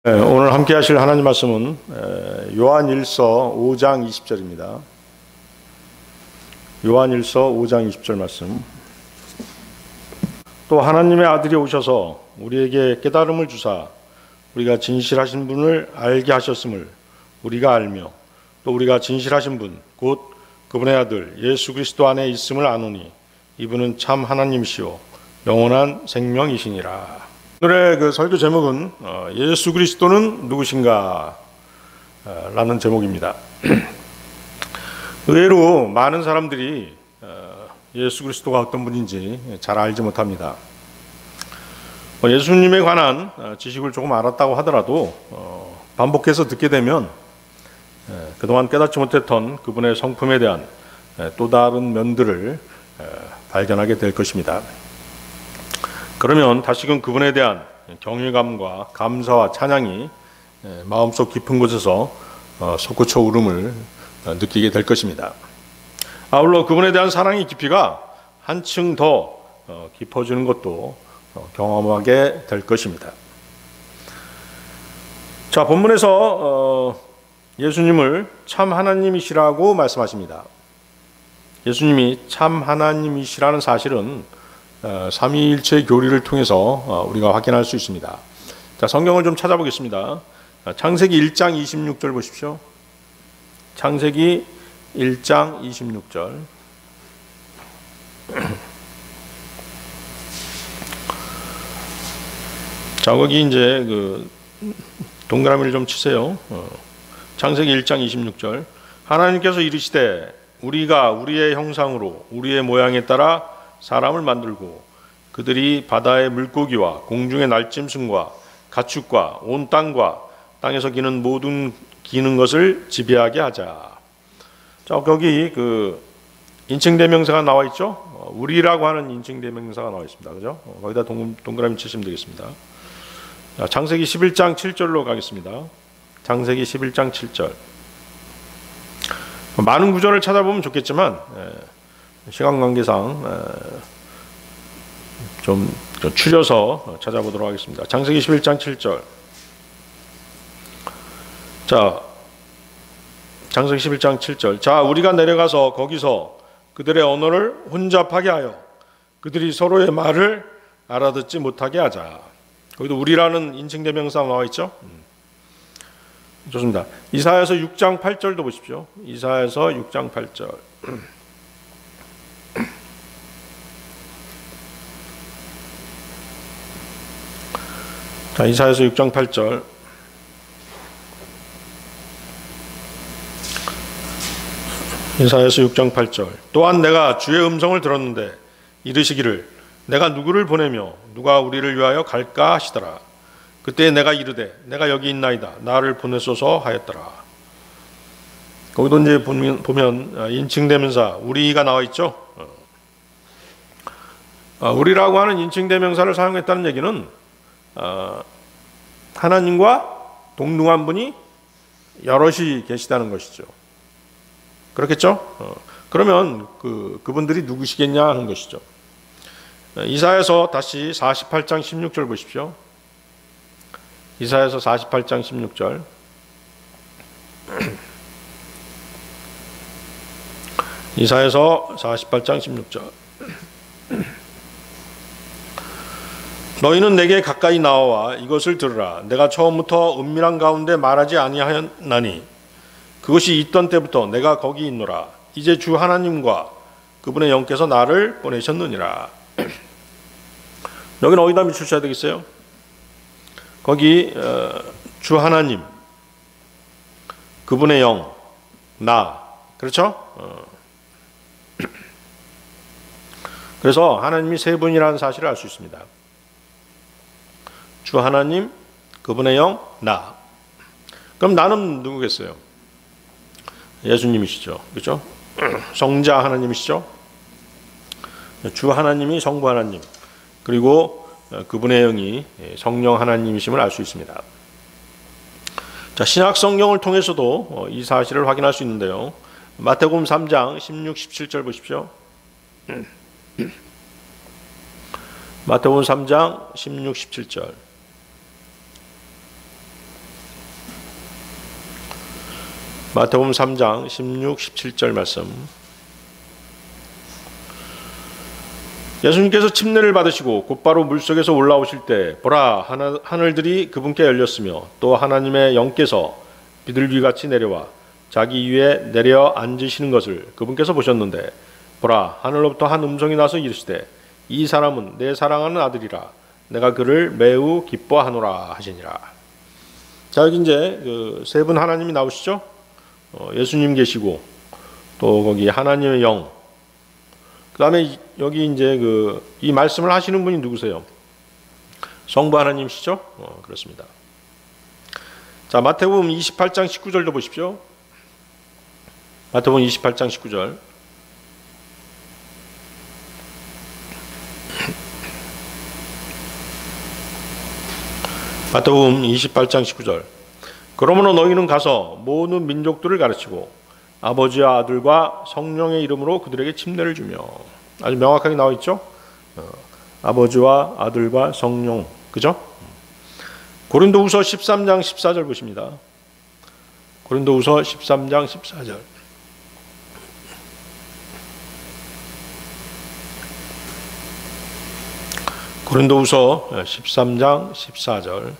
오늘 함께 하실 하나님 말씀은 요한일서 5장 20절입니다. 요한일서 5장 20절 말씀. 또 하나님의 아들이 오셔서 우리에게 깨달음을 주사 우리가 진실하신 분을 알게 하셨음을 우리가 알며 또 우리가 진실하신 분 곧 그분의 아들 예수 그리스도 안에 있음을 아노니 이분은 참 하나님이시오 영원한 생명이시니라. 오늘의 그 설교 제목은 예수 그리스도는 누구신가 라는 제목입니다. 의외로 많은 사람들이 예수 그리스도가 어떤 분인지 잘 알지 못합니다. 예수님에 관한 지식을 조금 알았다고 하더라도 반복해서 듣게 되면 그동안 깨닫지 못했던 그분의 성품에 대한 또 다른 면들을 발견하게 될 것입니다. 그러면 다시금 그분에 대한 경외감과 감사와 찬양이 마음속 깊은 곳에서 솟구쳐 오름을 느끼게 될 것입니다. 아울러 그분에 대한 사랑의 깊이가 한층 더 깊어지는 것도 경험하게 될 것입니다. 자, 본문에서 예수님을 참 하나님이시라고 말씀하십니다. 예수님이 참 하나님이시라는 사실은 삼위일체 교리를 통해서 우리가 확인할 수 있습니다. 자, 성경을 좀 찾아보겠습니다. 창세기 1장 26절 보십시오. 창세기 1장 26절. 자, 거기 이제 그 동그라미를 좀 치세요. 창세기 1장 26절. 하나님께서 이르시되 우리가 우리의 형상으로 우리의 모양에 따라 사람을 만들고 그들이 바다의 물고기와 공중의 날짐승과 가축과 온 땅과 땅에서 기는 모든 기는 것을 지배하게 하자. 자, 거기 그 인칭대명사가 나와 있죠. 우리라고 하는 인칭대명사가 나와 있습니다. 그죠? 거기다 동그라미 치시면 되겠습니다. 자, 창세기 11장 7절로 가겠습니다. 창세기 11장 7절. 많은 구절을 찾아보면 좋겠지만 시간 관계상 좀 추려서 찾아보도록 하겠습니다. 창세기 11장 7절. 자, 창세기 11장 7절. 자, 우리가 내려가서 거기서 그들의 언어를 혼잡하게 하여 그들이 서로의 말을 알아듣지 못하게 하자. 거기도 우리라는 인칭대명사 나와 있죠. 좋습니다. 이사야서 6장 8절도 보십시오. 이사야서 6장 8절. 자, 이사야서 6장 8절. 이사야서 6장 8절. 또한 내가 주의 음성을 들었는데 이르시기를 내가 누구를 보내며 누가 우리를 위하여 갈까 하시더라. 그때 내가 이르되 내가 여기 있나이다 나를 보내소서 하였더라. 거기도 이제 보면 인칭대명사 우리가 나와 있죠. 우리라고 하는 인칭대명사를 사용했다는 얘기는 하나님과 동등한 분이 여럿이 계시다는 것이죠. 그렇겠죠? 그러면 그분들이 누구시겠냐 하는 것이죠. 이사야서 다시 48장 16절 보십시오. 이사야서 48장 16절. 이사야서 48장 16절. 너희는 내게 가까이 나와 이것을 들으라. 내가 처음부터 은밀한 가운데 말하지 아니하였나니 그것이 있던 때부터 내가 거기 있노라. 이제 주 하나님과 그분의 영께서 나를 보내셨느니라. 여기는 어디다 밑줄 쳐야 되겠어요? 거기 주 하나님, 그분의 영, 나. 그렇죠? 그래서 하나님이 세 분이라는 사실을 알 수 있습니다. 주 하나님, 그분의 영, 나. 그럼 나는 누구겠어요? 예수님이시죠. 그렇죠? 성자 하나님이시죠? 주 하나님이 성부 하나님, 그리고 그분의 영이 성령 하나님이심을 알 수 있습니다. 자, 신약 성경을 통해서도 이 사실을 확인할 수 있는데요. 마태복음 3장 16, 17절 보십시오. 마태복음 3장 16, 17절. 마태복음 3장 16, 17절 말씀. 예수님께서 침례를 받으시고 곧바로 물속에서 올라오실 때 보라, 하늘들이 그분께 열렸으며 또 하나님의 영께서 비둘기같이 내려와 자기 위에 내려 앉으시는 것을 그분께서 보셨는데 보라, 하늘로부터 한 음성이 나서 이르시되 이 사람은 내 사랑하는 아들이라 내가 그를 매우 기뻐하노라 하시니라. 자, 여기 이제 그 세 분 하나님이 나오시죠. 예수님 계시고 또 거기 하나님의 영. 그다음에 여기 이제 이 말씀을 하시는 분이 누구세요? 성부 하나님이시죠? 그렇습니다. 자, 마태복음 28장 19절도 보십시오. 마태복음 28장 19절. 마태복음 28장 19절. 그러므로 너희는 가서 모든 민족들을 가르치고 아버지와 아들과 성령의 이름으로 그들에게 침례를 주며. 아주 명확하게 나와 있죠. 아버지와 아들과 성령, 그죠? 고린도후서 13장 14절 보십니다. 고린도후서 13장 14절. 고린도후서 13장 14절.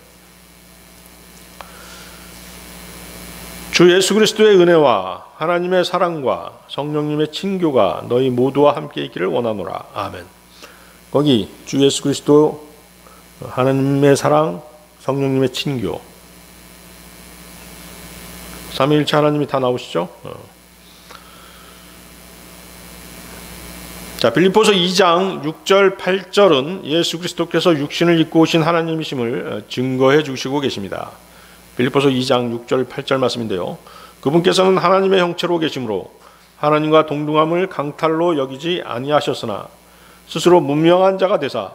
주 예수 그리스도의 은혜와 하나님의 사랑과 성령님의 친교가 너희 모두와 함께 있기를 원하노라. 아멘. 거기 주 예수 그리스도, 하나님의 사랑, 성령님의 친교, 삼위일체 하나님이 다 나오시죠. 자, 빌립보서 2장 6절 8절은 예수 그리스도께서 육신을 입고 오신 하나님이심을 증거해 주시고 계십니다. 빌립보서 2장 6절 8절 말씀인데요. 그분께서는 하나님의 형체로 계심으로 하나님과 동등함을 강탈로 여기지 아니하셨으나 스스로 문명한 자가 되사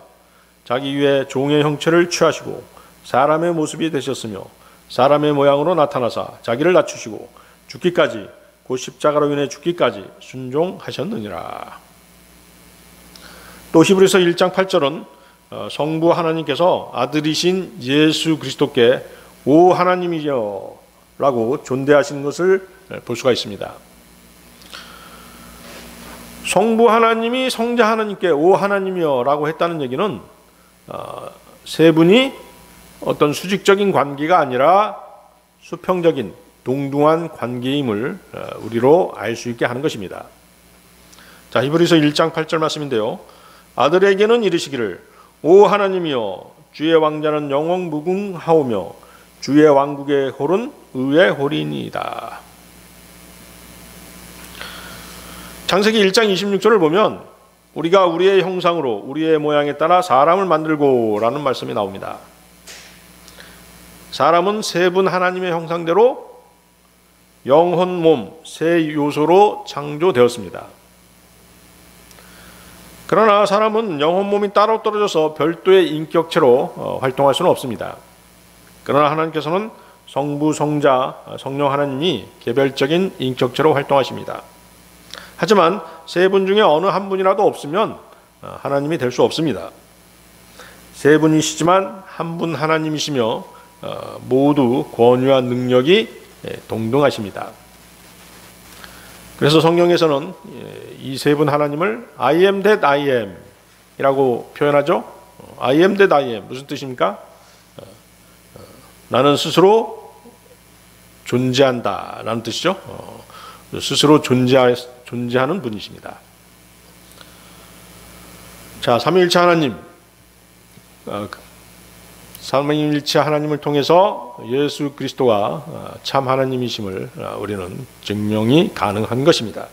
자기 위에 종의 형체를 취하시고 사람의 모습이 되셨으며 사람의 모양으로 나타나사 자기를 낮추시고 죽기까지, 곧 십자가로 인해 죽기까지 순종하셨느니라. 또 히브리서 1장 8절은 성부 하나님께서 아들이신 예수 그리스도께 오 하나님이여 라고 존대하시는 것을 볼 수가 있습니다. 성부 하나님이 성자 하나님께 오 하나님이여 라고 했다는 얘기는 세 분이 어떤 수직적인 관계가 아니라 수평적인 동등한 관계임을 우리로 알 수 있게 하는 것입니다. 자, 히브리서 1장 8절 말씀인데요. 아들에게는 이르시기를 오 하나님이여 주의 왕자는 영원 무궁하오며 주의 왕국의 홀은 의의 홀이니이다. 창세기 1장 26절을 보면 우리가 우리의 형상으로 우리의 모양에 따라 사람을 만들고 라는 말씀이 나옵니다. 사람은 세 분 하나님의 형상대로 영혼, 몸, 세 요소로 창조되었습니다. 그러나 사람은 영혼, 몸이 따로 떨어져서 별도의 인격체로 활동할 수는 없습니다. 그러나 하나님께서는 성부, 성자, 성령 하나님이 개별적인 인격체로 활동하십니다. 하지만 세 분 중에 어느 한 분이라도 없으면 하나님이 될 수 없습니다. 세 분이시지만 한 분 하나님이시며 모두 권위와 능력이 동등하십니다. 그래서 성경에서는 이 세 분 하나님을 I am that I am 이라고 표현하죠. I am that I am 무슨 뜻입니까? 나는 스스로 존재한다 라는 뜻이죠. 스스로 존재하는 분이십니다. 자, 삼위일체 하나님, 삼위일체 하나님을 통해서 예수 그리스도가 참 하나님이심을 우리는 증명이 가능한 것입니다.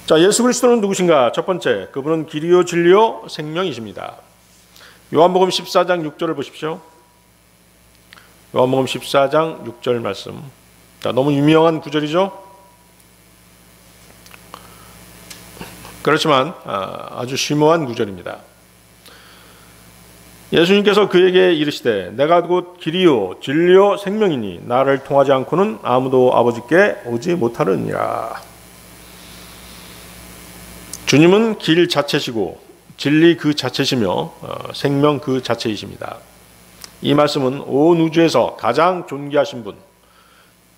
자, 예수 그리스도는 누구신가? 첫 번째, 그분은 길이요 진리요 생명이십니다. 요한복음 14장 6절을 보십시오. 요한복음 14장 6절 말씀. 자, 너무 유명한 구절이죠. 그렇지만 아주 심오한 구절입니다. 예수님께서 그에게 이르시되 내가 곧 길이요 진리요 생명이니 나를 통하지 않고는 아무도 아버지께 오지 못하느니라. 주님은 길 자체시고 진리 그 자체시며 생명 그 자체이십니다. 이 말씀은 온 우주에서 가장 존귀하신 분,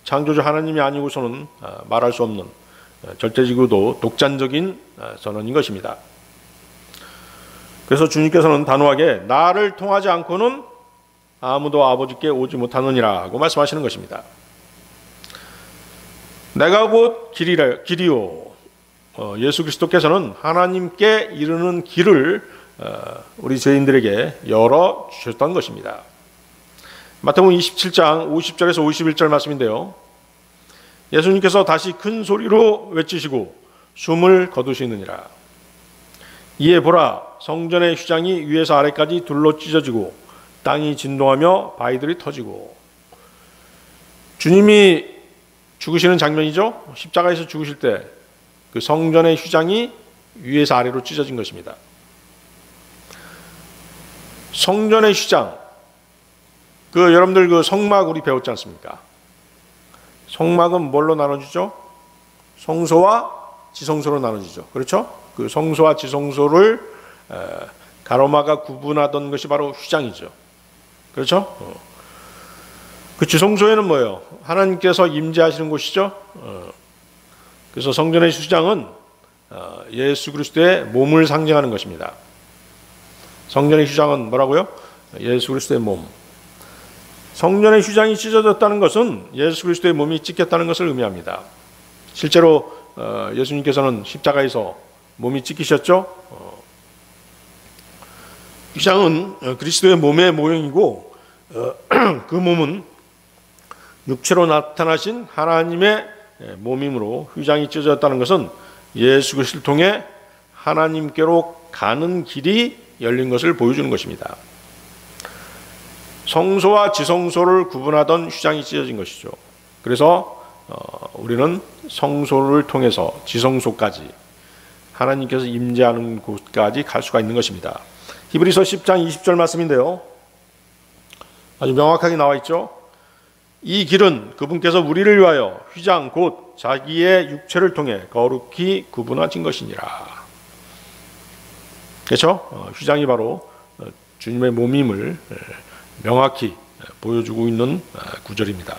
창조주 하나님이 아니고서는 말할 수 없는 절대적이고도 독단적인 선언인 것입니다. 그래서 주님께서는 단호하게 나를 통하지 않고는 아무도 아버지께 오지 못하느니라고 말씀하시는 것입니다. 내가 곧 길이요. 예수 그리스도께서는 하나님께 이르는 길을 우리 죄인들에게 열어 주셨던 것입니다. 마태복음 27장 50절에서 51절 말씀인데요. 예수님께서 다시 큰 소리로 외치시고 숨을 거두시느니라. 이에 보라, 성전의 휘장이 위에서 아래까지 둘로 찢어지고 땅이 진동하며 바위들이 터지고. 주님이 죽으시는 장면이죠. 십자가에서 죽으실 때 그 성전의 휘장이 위에서 아래로 찢어진 것입니다. 성전의 휘장, 여러분들 성막 우리 배웠지 않습니까? 성막은 뭘로 나눠지죠? 성소와 지성소로 나눠지죠. 그렇죠? 그 성소와 지성소를 가로막아 구분하던 것이 바로 휘장이죠. 그렇죠? 그 지성소에는 뭐예요? 하나님께서 임재하시는 곳이죠. 그래서 성전의 휘장은 예수 그리스도의 몸을 상징하는 것입니다. 성전의 휘장은 뭐라고요? 예수 그리스도의 몸. 성전의 휘장이 찢어졌다는 것은 예수 그리스도의 몸이 찢겼다는 것을 의미합니다. 실제로 예수님께서는 십자가에서 몸이 찢기셨죠. 휘장은 그리스도의 몸의 모형이고 그 몸은 육체로 나타나신 하나님의 몸이므로 휘장이 찢어졌다는 것은 예수 그리스도를 통해 하나님께로 가는 길이 열린 것을 보여주는 것입니다. 성소와 지성소를 구분하던 휘장이 찢어진 것이죠. 그래서 우리는 성소를 통해서 지성소까지 하나님께서 임재하는 곳까지 갈 수가 있는 것입니다. 히브리서 10장 20절 말씀인데요. 아주 명확하게 나와 있죠. 이 길은 그분께서 우리를 위하여 휘장 곧 자기의 육체를 통해 거룩히 구분하신 것이니라. 그렇죠? 휘장이 바로 주님의 몸임을 명확히 보여주고 있는 구절입니다.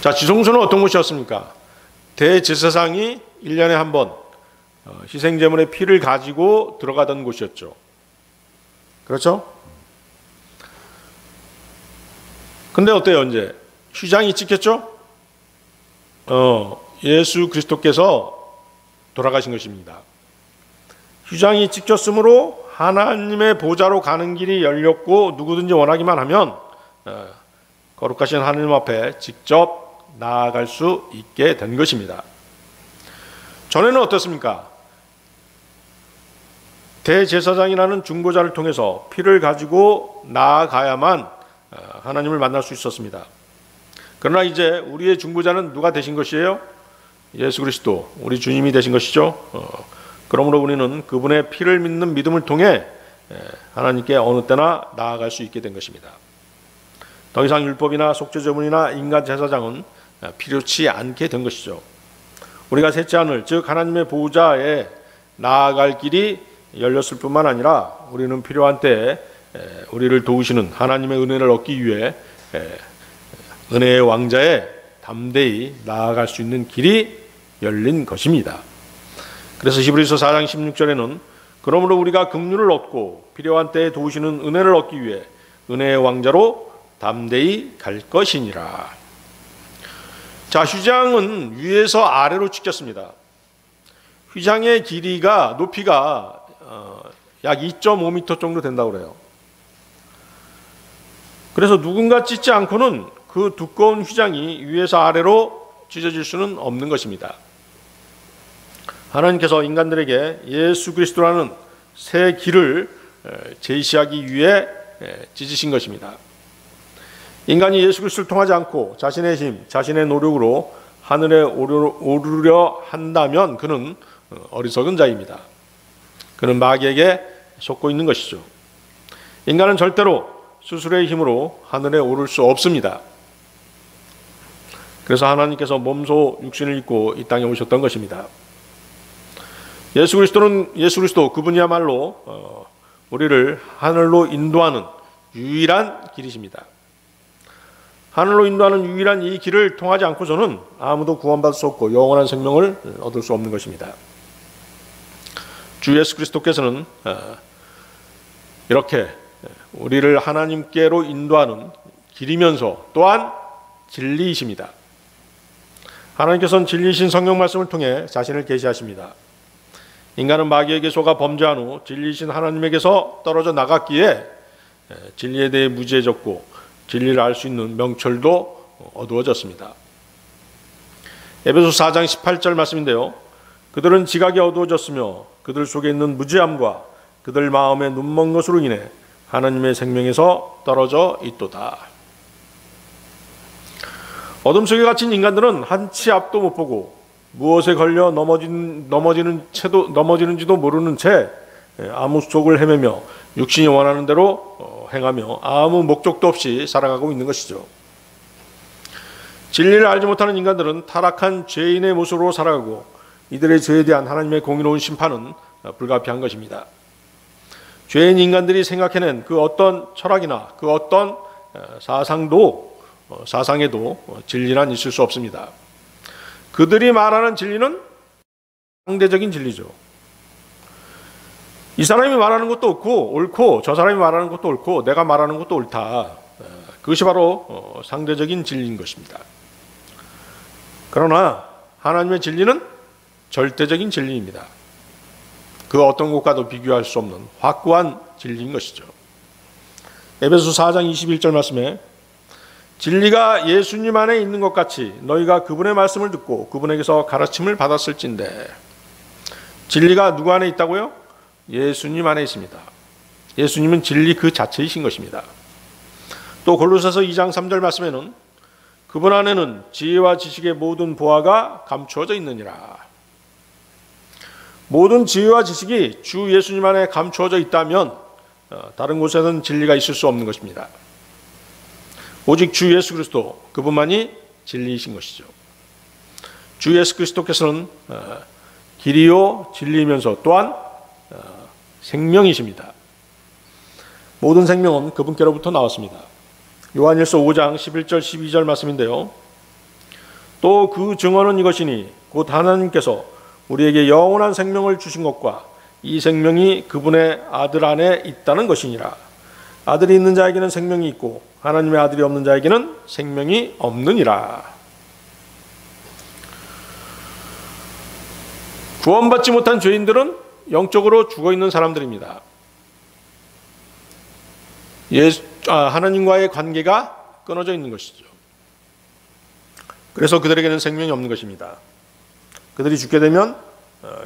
자, 지성소는 어떤 곳이었습니까? 대제사장이 1년에 한 번 희생제물의 피를 가지고 들어가던 곳이었죠. 그렇죠? 근데 어때요? 이제 휘장이 찢겼죠? 예수 그리스도께서 돌아가신 것입니다. 휘장이 찢겼으므로 하나님의 보좌로 가는 길이 열렸고 누구든지 원하기만 하면 거룩하신 하나님 앞에 직접 나아갈 수 있게 된 것입니다. 전에는 어떻습니까? 대제사장이라는 중보자를 통해서 피를 가지고 나아가야만 하나님을 만날 수 있었습니다. 그러나 이제 우리의 중보자는 누가 되신 것이에요? 예수 그리스도, 우리 주님이 되신 것이죠. 그러므로 우리는 그분의 피를 믿는 믿음을 통해 하나님께 어느 때나 나아갈 수 있게 된 것입니다. 더 이상 율법이나 속죄제물이나 인간 제사장은 필요치 않게 된 것이죠. 우리가 셋째 하늘, 즉 하나님의 보좌에 나아갈 길이 열렸을 뿐만 아니라 우리는 필요한 때에 우리를 도우시는 하나님의 은혜를 얻기 위해 은혜의 왕자에 담대히 나아갈 수 있는 길이 열린 것입니다. 그래서 히브리서 4장 16절에는 그러므로 우리가 긍휼을 얻고 필요한 때에 도우시는 은혜를 얻기 위해 은혜의 왕자로 담대히 갈 것이니라. 자, 휘장은 위에서 아래로 찢겼습니다. 휘장의 길이가 높이가 약 2.5m 정도 된다고 그래요. 그래서 누군가 찢지 않고는 그 두꺼운 휘장이 위에서 아래로 찢어질 수는 없는 것입니다. 하나님께서 인간들에게 예수 그리스도라는 새 길을 제시하기 위해 찢으신 것입니다. 인간이 예수 그리스도를 통하지 않고 자신의 힘, 자신의 노력으로 하늘에 오르려 한다면 그는 어리석은 자입니다. 그는 마귀에게 속고 있는 것이죠. 인간은 절대로 스스로의 힘으로 하늘에 오를 수 없습니다. 그래서 하나님께서 몸소 육신을 입고 이 땅에 오셨던 것입니다. 예수 그리스도 그분이야말로 우리를 하늘로 인도하는 유일한 길이십니다. 하늘로 인도하는 유일한 이 길을 통하지 않고서는 아무도 구원받을 수 없고 영원한 생명을 얻을 수 없는 것입니다. 주 예수 그리스도께서는 이렇게 우리를 하나님께로 인도하는 길이면서 또한 진리이십니다. 하나님께서는 진리이신 성경 말씀을 통해 자신을 계시하십니다. 인간은 마귀에게 속아 범죄한 후 진리이신 하나님에게서 떨어져 나갔기에 진리에 대해 무지해졌고 진리를 알 수 있는 명철도 어두워졌습니다. 에베소 4장 18절 말씀인데요. 그들은 지각이 어두워졌으며 그들 속에 있는 무지함과 그들 마음에 눈먼 것으로 인해 하나님의 생명에서 떨어져 있도다. 어둠 속에 갇힌 인간들은 한치 앞도 못 보고 무엇에 걸려 넘어지는지도 모르는 채 암흑 속을 헤매며 육신이 원하는 대로 행하며 아무 목적도 없이 살아가고 있는 것이죠. 진리를 알지 못하는 인간들은 타락한 죄인의 모습으로 살아가고 이들의 죄에 대한 하나님의 공의로운 심판은 불가피한 것입니다. 죄인 인간들이 생각해낸 그 어떤 철학이나 그 어떤 사상에도 진리란 있을 수 없습니다. 그들이 말하는 진리는 상대적인 진리죠. 이 사람이 말하는 것도 옳고 저 사람이 말하는 것도 옳고 내가 말하는 것도 옳다. 그것이 바로 상대적인 진리인 것입니다. 그러나 하나님의 진리는 절대적인 진리입니다. 그 어떤 것과도 비교할 수 없는 확고한 진리인 것이죠. 에베소 4장 21절 말씀에 진리가 예수님 안에 있는 것 같이 너희가 그분의 말씀을 듣고 그분에게서 가르침을 받았을진데, 진리가 누구 안에 있다고요? 예수님 안에 있습니다. 예수님은 진리 그 자체이신 것입니다. 또 골로새서 2장 3절 말씀에는 그분 안에는 지혜와 지식의 모든 보화가 감추어져 있느니라. 모든 지혜와 지식이 주 예수님 안에 감추어져 있다면 다른 곳에는 진리가 있을 수 없는 것입니다. 오직 주 예수 그리스도 그분만이 진리이신 것이죠. 주 예수 그리스도께서는 길이요 진리이면서 또한 생명이십니다. 모든 생명은 그분께로부터 나왔습니다. 요한일서 5장 11절 12절 말씀인데요. 또 그 증언은 이것이니 곧 하나님께서 우리에게 영원한 생명을 주신 것과 이 생명이 그분의 아들 안에 있다는 것이니라. 아들이 있는 자에게는 생명이 있고 하나님의 아들이 없는 자에게는 생명이 없느니라. 구원받지 못한 죄인들은 영적으로 죽어있는 사람들입니다. 하나님과의 관계가 끊어져 있는 것이죠. 그래서 그들에게는 생명이 없는 것입니다. 그들이 죽게 되면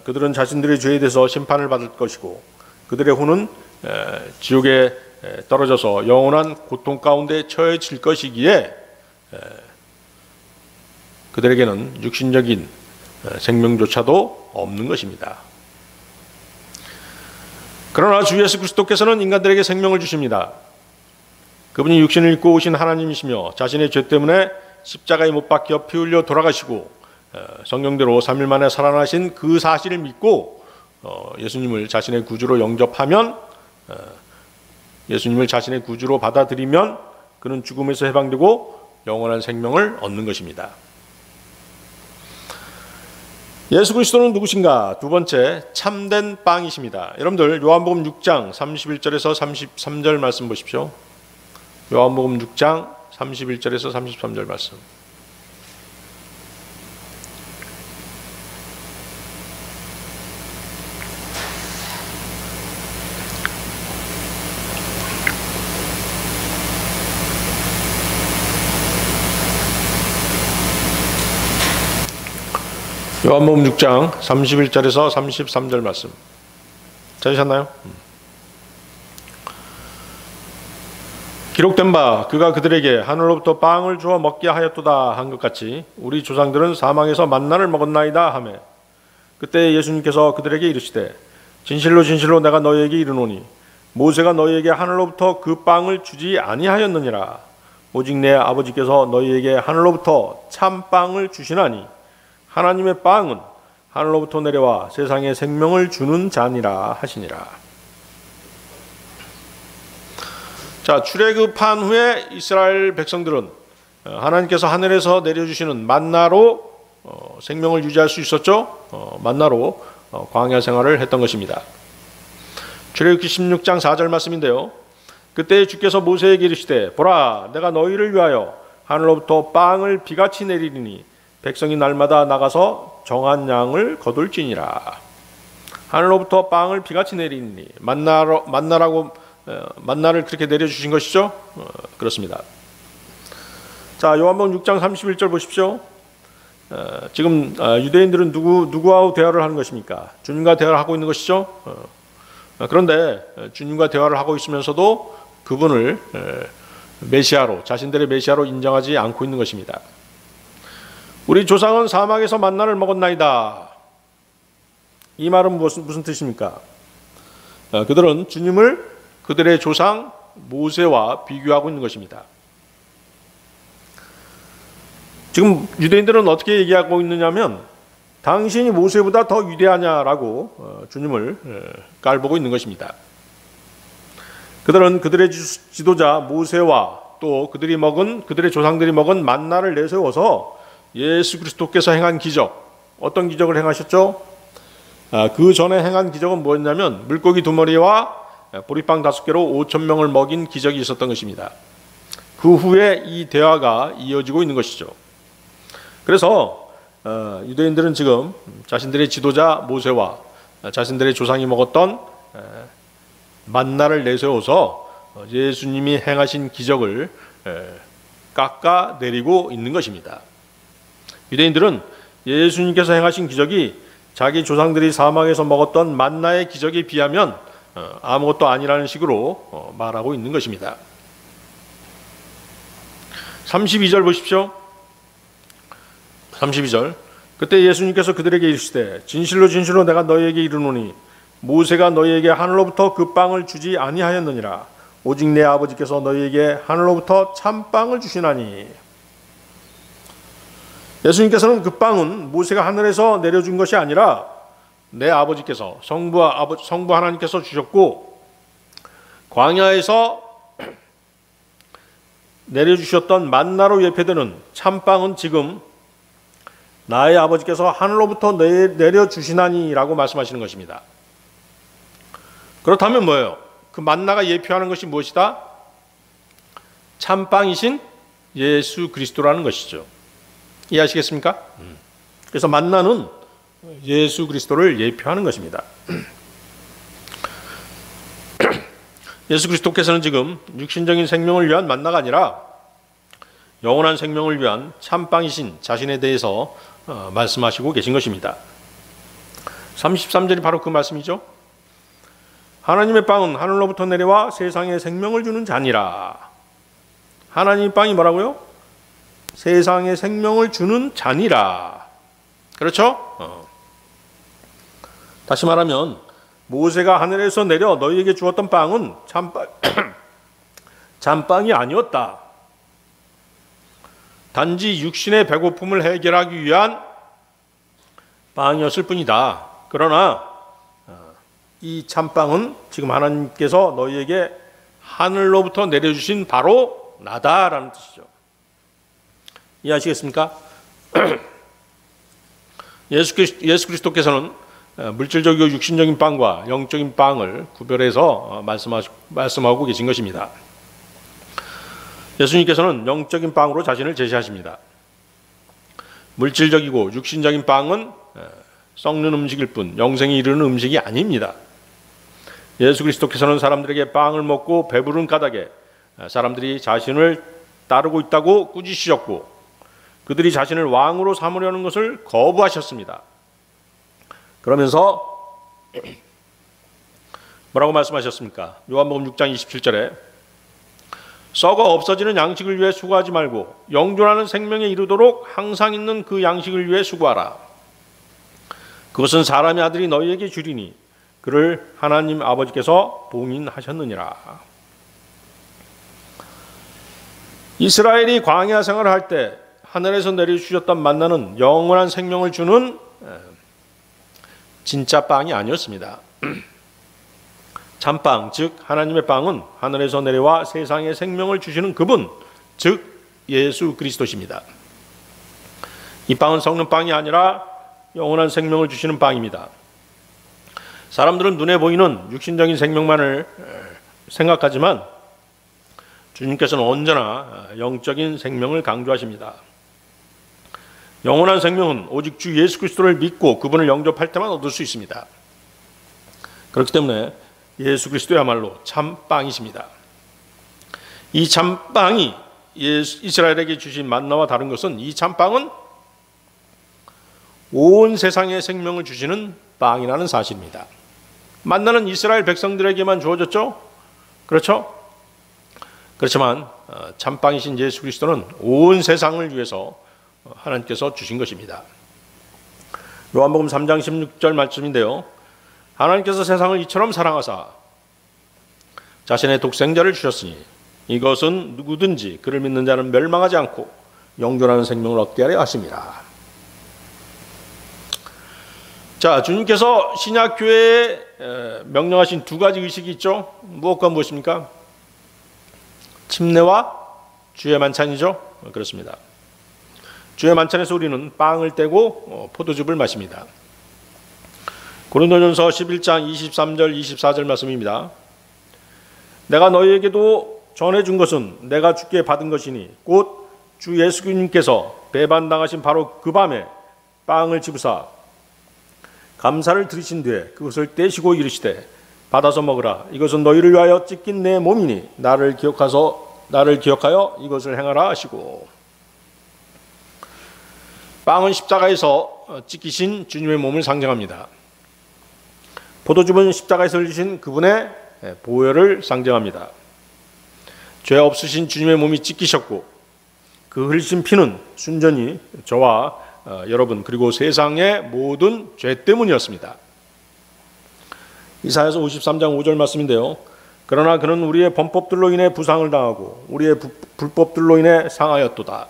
그들은 자신들의 죄에 대해서 심판을 받을 것이고 그들의 혼은 지옥에 떨어져서 영원한 고통 가운데 처해질 것이기에 그들에게는 육신적인 생명조차도 없는 것입니다. 그러나 주 예수 그리스도께서는 인간들에게 생명을 주십니다. 그분이 육신을 입고 오신 하나님이시며 자신의 죄 때문에 십자가에 못 박혀 피 흘려 돌아가시고 성경대로 3일 만에 살아나신 그 사실을 믿고 예수님을 자신의 구주로 영접하면, 예수님을 자신의 구주로 받아들이면 그는 죽음에서 해방되고 영원한 생명을 얻는 것입니다. 예수 그리스도는 누구신가? 두 번째, 참된 빵이십니다. 여러분들 요한복음 6장 31절에서 33절 말씀 보십시오. 요한복음 6장 31절에서 33절 말씀. 요한복음 6장 31절에서 33절 말씀 찾으셨나요? 기록된 바 그가 그들에게 하늘로부터 빵을 주어 먹게 하였도다 한 것 같이 우리 조상들은 사망에서 만나를 먹었나이다 하매, 그때 예수님께서 그들에게 이르시되 진실로 진실로 내가 너희에게 이르노니 모세가 너희에게 하늘로부터 그 빵을 주지 아니하였느니라. 오직 내 아버지께서 너희에게 하늘로부터 참 빵을 주시나니 하나님의 빵은 하늘로부터 내려와 세상에 생명을 주는 자니라 하시니라. 자, 출애굽한 후에 이스라엘 백성들은 하나님께서 하늘에서 내려주시는 만나로 생명을 유지할 수 있었죠. 만나로 광야 생활을 했던 것입니다. 출애굽기 16장 4절 말씀인데요. 그때 주께서 모세에게 이르시되 보라 내가 너희를 위하여 하늘로부터 빵을 비같이 내리리니 백성이 날마다 나가서 정한 양을 거둘지니라. 하늘로부터 빵을 비같이 내리니 만나를 그렇게 내려주신 것이죠. 그렇습니다. 자, 요한복음 6장 31절 보십시오. 지금 유대인들은 누구하고 대화를 하는 것입니까? 주님과 대화를 하고 있는 것이죠. 그런데 주님과 대화를 하고 있으면서도 그분을 메시아로, 자신들의 메시아로 인정하지 않고 있는 것입니다. 우리 조상은 사막에서 만나를 먹었나이다. 이 말은 무슨 뜻입니까? 그들은 주님을 그들의 조상 모세와 비교하고 있는 것입니다. 지금 유대인들은 어떻게 얘기하고 있느냐면 당신이 모세보다 더 위대하냐라고 주님을 깔보고 있는 것입니다. 그들은 그들의 지도자 모세와 또 그들의 조상들이 먹은 만나를 내세워서 예수 그리스도께서 행한 기적, 어떤 기적을 행하셨죠? 그 전에 행한 기적은 뭐였냐면 물고기 2마리와 보리빵 5개로 5,000명을 먹인 기적이 있었던 것입니다. 그 후에 이 대화가 이어지고 있는 것이죠. 그래서 유대인들은 지금 자신들의 지도자 모세와 자신들의 조상이 먹었던 만나를 내세워서 예수님이 행하신 기적을 깎아내리고 있는 것입니다. 유대인들은 예수님께서 행하신 기적이 자기 조상들이 사막에서 먹었던 만나의 기적에 비하면 아무것도 아니라는 식으로 말하고 있는 것입니다. 32절 보십시오. 32절. 그때 예수님께서 그들에게 이르시되 진실로 진실로 내가 너희에게 이르노니 모세가 너희에게 하늘로부터 그 빵을 주지 아니하였느니라. 오직 내 아버지께서 너희에게 하늘로부터 참빵을 주시나니. 예수님께서는 그 빵은 모세가 하늘에서 내려준 것이 아니라 내 아버지께서 성부 하나님께서 주셨고 광야에서 내려주셨던 만나로 예표되는 참빵은 지금 나의 아버지께서 하늘로부터 내려주시나니라고 말씀하시는 것입니다. 그렇다면 뭐예요? 그 만나가 예표하는 것이 무엇이다? 참빵이신 예수 그리스도라는 것이죠. 이해하시겠습니까? 그래서 만나는 예수 그리스도를 예표하는 것입니다. 예수 그리스도께서는 지금 육신적인 생명을 위한 만나가 아니라 영원한 생명을 위한 참빵이신 자신에 대해서 말씀하시고 계신 것입니다. 33절이 바로 그 말씀이죠. 하나님의 빵은 하늘로부터 내려와 세상에 생명을 주는 잔이라. 하나님의 빵이 뭐라고요? 세상에 생명을 주는 잔이라. 그렇죠? 다시 말하면 모세가 하늘에서 내려 너희에게 주었던 빵은 잔빵이 아니었다. 단지 육신의 배고픔을 해결하기 위한 빵이었을 뿐이다. 그러나 이 참빵은 지금 하나님께서 너희에게 하늘로부터 내려주신 바로 나다라는 뜻이죠. 이해하시겠습니까? 예수 그리스도께서는 물질적이고 육신적인 빵과 영적인 빵을 구별해서 말씀하고 계신 것입니다. 예수님께서는 영적인 빵으로 자신을 제시하십니다. 물질적이고 육신적인 빵은 썩는 음식일 뿐 영생에 이르는 음식이 아닙니다. 예수 그리스도께서는 사람들에게 빵을 먹고 배부른 까닭에 사람들이 자신을 따르고 있다고 꾸짖으셨고 그들이 자신을 왕으로 삼으려는 것을 거부하셨습니다. 그러면서 뭐라고 말씀하셨습니까? 요한복음 6장 27절에 썩어 없어지는 양식을 위해 수고하지 말고 영존하는 생명에 이르도록 항상 있는 그 양식을 위해 수고하라. 그것은 사람의 아들이 너희에게 주리니 그를 하나님 아버지께서 봉인하셨느니라. 이스라엘이 광야 생활을 할 때 하늘에서 내려주셨던 만나는 영원한 생명을 주는 진짜 빵이 아니었습니다. 참빵, 즉 하나님의 빵은 하늘에서 내려와 세상에 생명을 주시는 그분, 즉 예수 그리스도십니다. 이 빵은 썩는 빵이 아니라 영원한 생명을 주시는 빵입니다. 사람들은 눈에 보이는 육신적인 생명만을 생각하지만 주님께서는 언제나 영적인 생명을 강조하십니다. 영원한 생명은 오직 주 예수 그리스도를 믿고 그분을 영접할 때만 얻을 수 있습니다. 그렇기 때문에 예수 그리스도야말로 참빵이십니다. 이 참빵이 이스라엘에게 주신 만나와 다른 것은 이 참빵은 온 세상에 생명을 주시는 빵이라는 사실입니다. 만나는 이스라엘 백성들에게만 주어졌죠? 그렇죠? 그렇지만 참빵이신 예수 그리스도는 온 세상을 위해서 하나님께서 주신 것입니다. 요한복음 3장 16절 말씀인데요. 하나님께서 세상을 이처럼 사랑하사 자신의 독생자를 주셨으니 이것은 누구든지 그를 믿는 자는 멸망하지 않고 영존하는 생명을 얻게 하려 하심이라. 자, 주님께서 신약교회에 명령하신 두 가지 의식이 있죠. 무엇과 무엇입니까? 침례와 주의 만찬이죠. 그렇습니다. 주의 만찬에서 우리는 빵을 떼고 포도즙을 마십니다. 고린도전서 11장 23절 24절 말씀입니다. 내가 너희에게도 전해준 것은 내가 주께 받은 것이니 곧 주 예수님께서 배반당하신 바로 그 밤에 빵을 집으사 감사를 드리신 뒤에 그것을 떼시고 이르시되 받아서 먹으라. 이것은 너희를 위하여 찢긴 내 몸이니 나를 기억하여 이것을 행하라 하시고. 빵은 십자가에서 찢기신 주님의 몸을 상징합니다. 포도즙은 십자가에서 흘리신 그분의 보혈을 상징합니다. 죄 없으신 주님의 몸이 찢기셨고 그 흘리신 피는 순전히 저와 여러분 그리고 세상의 모든 죄 때문이었습니다. 이사야서 53장 5절 말씀인데요. 그러나 그는 우리의 범법들로 인해 부상을 당하고 우리의 불법들로 인해 상하였도다.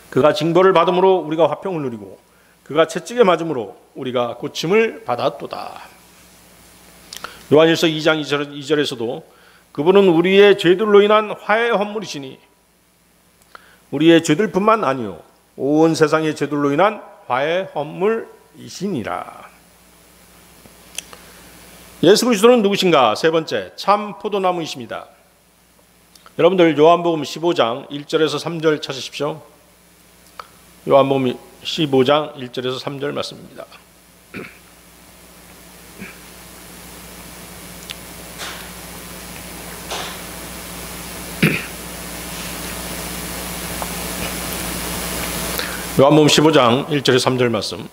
그가 징벌을 받음으로 우리가 화평을 누리고 그가 채찍에 맞음으로 우리가 고침을 받았도다. 요한일서 2장 2절에서도 그분은 우리의 죄들로 인한 화해 헌물이시니 우리의 죄들뿐만 아니요 온 세상의 죄들로 인한 화해 헌물이시니라. 예수 그리스도는 누구신가? 세 번째, 참 포도나무이십니다. 여러분들 요한복음 15장 1절에서 3절 찾으십시오. 요한복음 15장 1절에서 3절 말씀입니다. 요한복음 15장 1절에서 3절 말씀.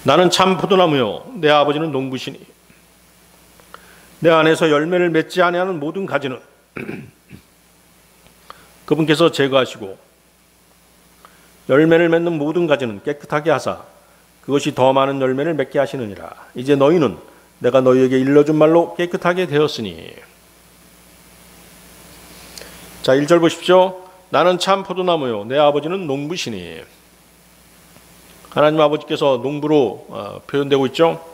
나는 참 포도나무요 내 아버지는 농부시니 내 안에서 열매를 맺지 아니하는 모든 가지는 그분께서 제거하시고 열매를 맺는 모든 가지는 깨끗하게 하사 그것이 더 많은 열매를 맺게 하시느니라. 이제 너희는 내가 너희에게 일러준 말로 깨끗하게 되었으니. 자, 1절 보십시오. 나는 참 포도나무요 내 아버지는 농부시니. 하나님 아버지께서 농부로 표현되고 있죠.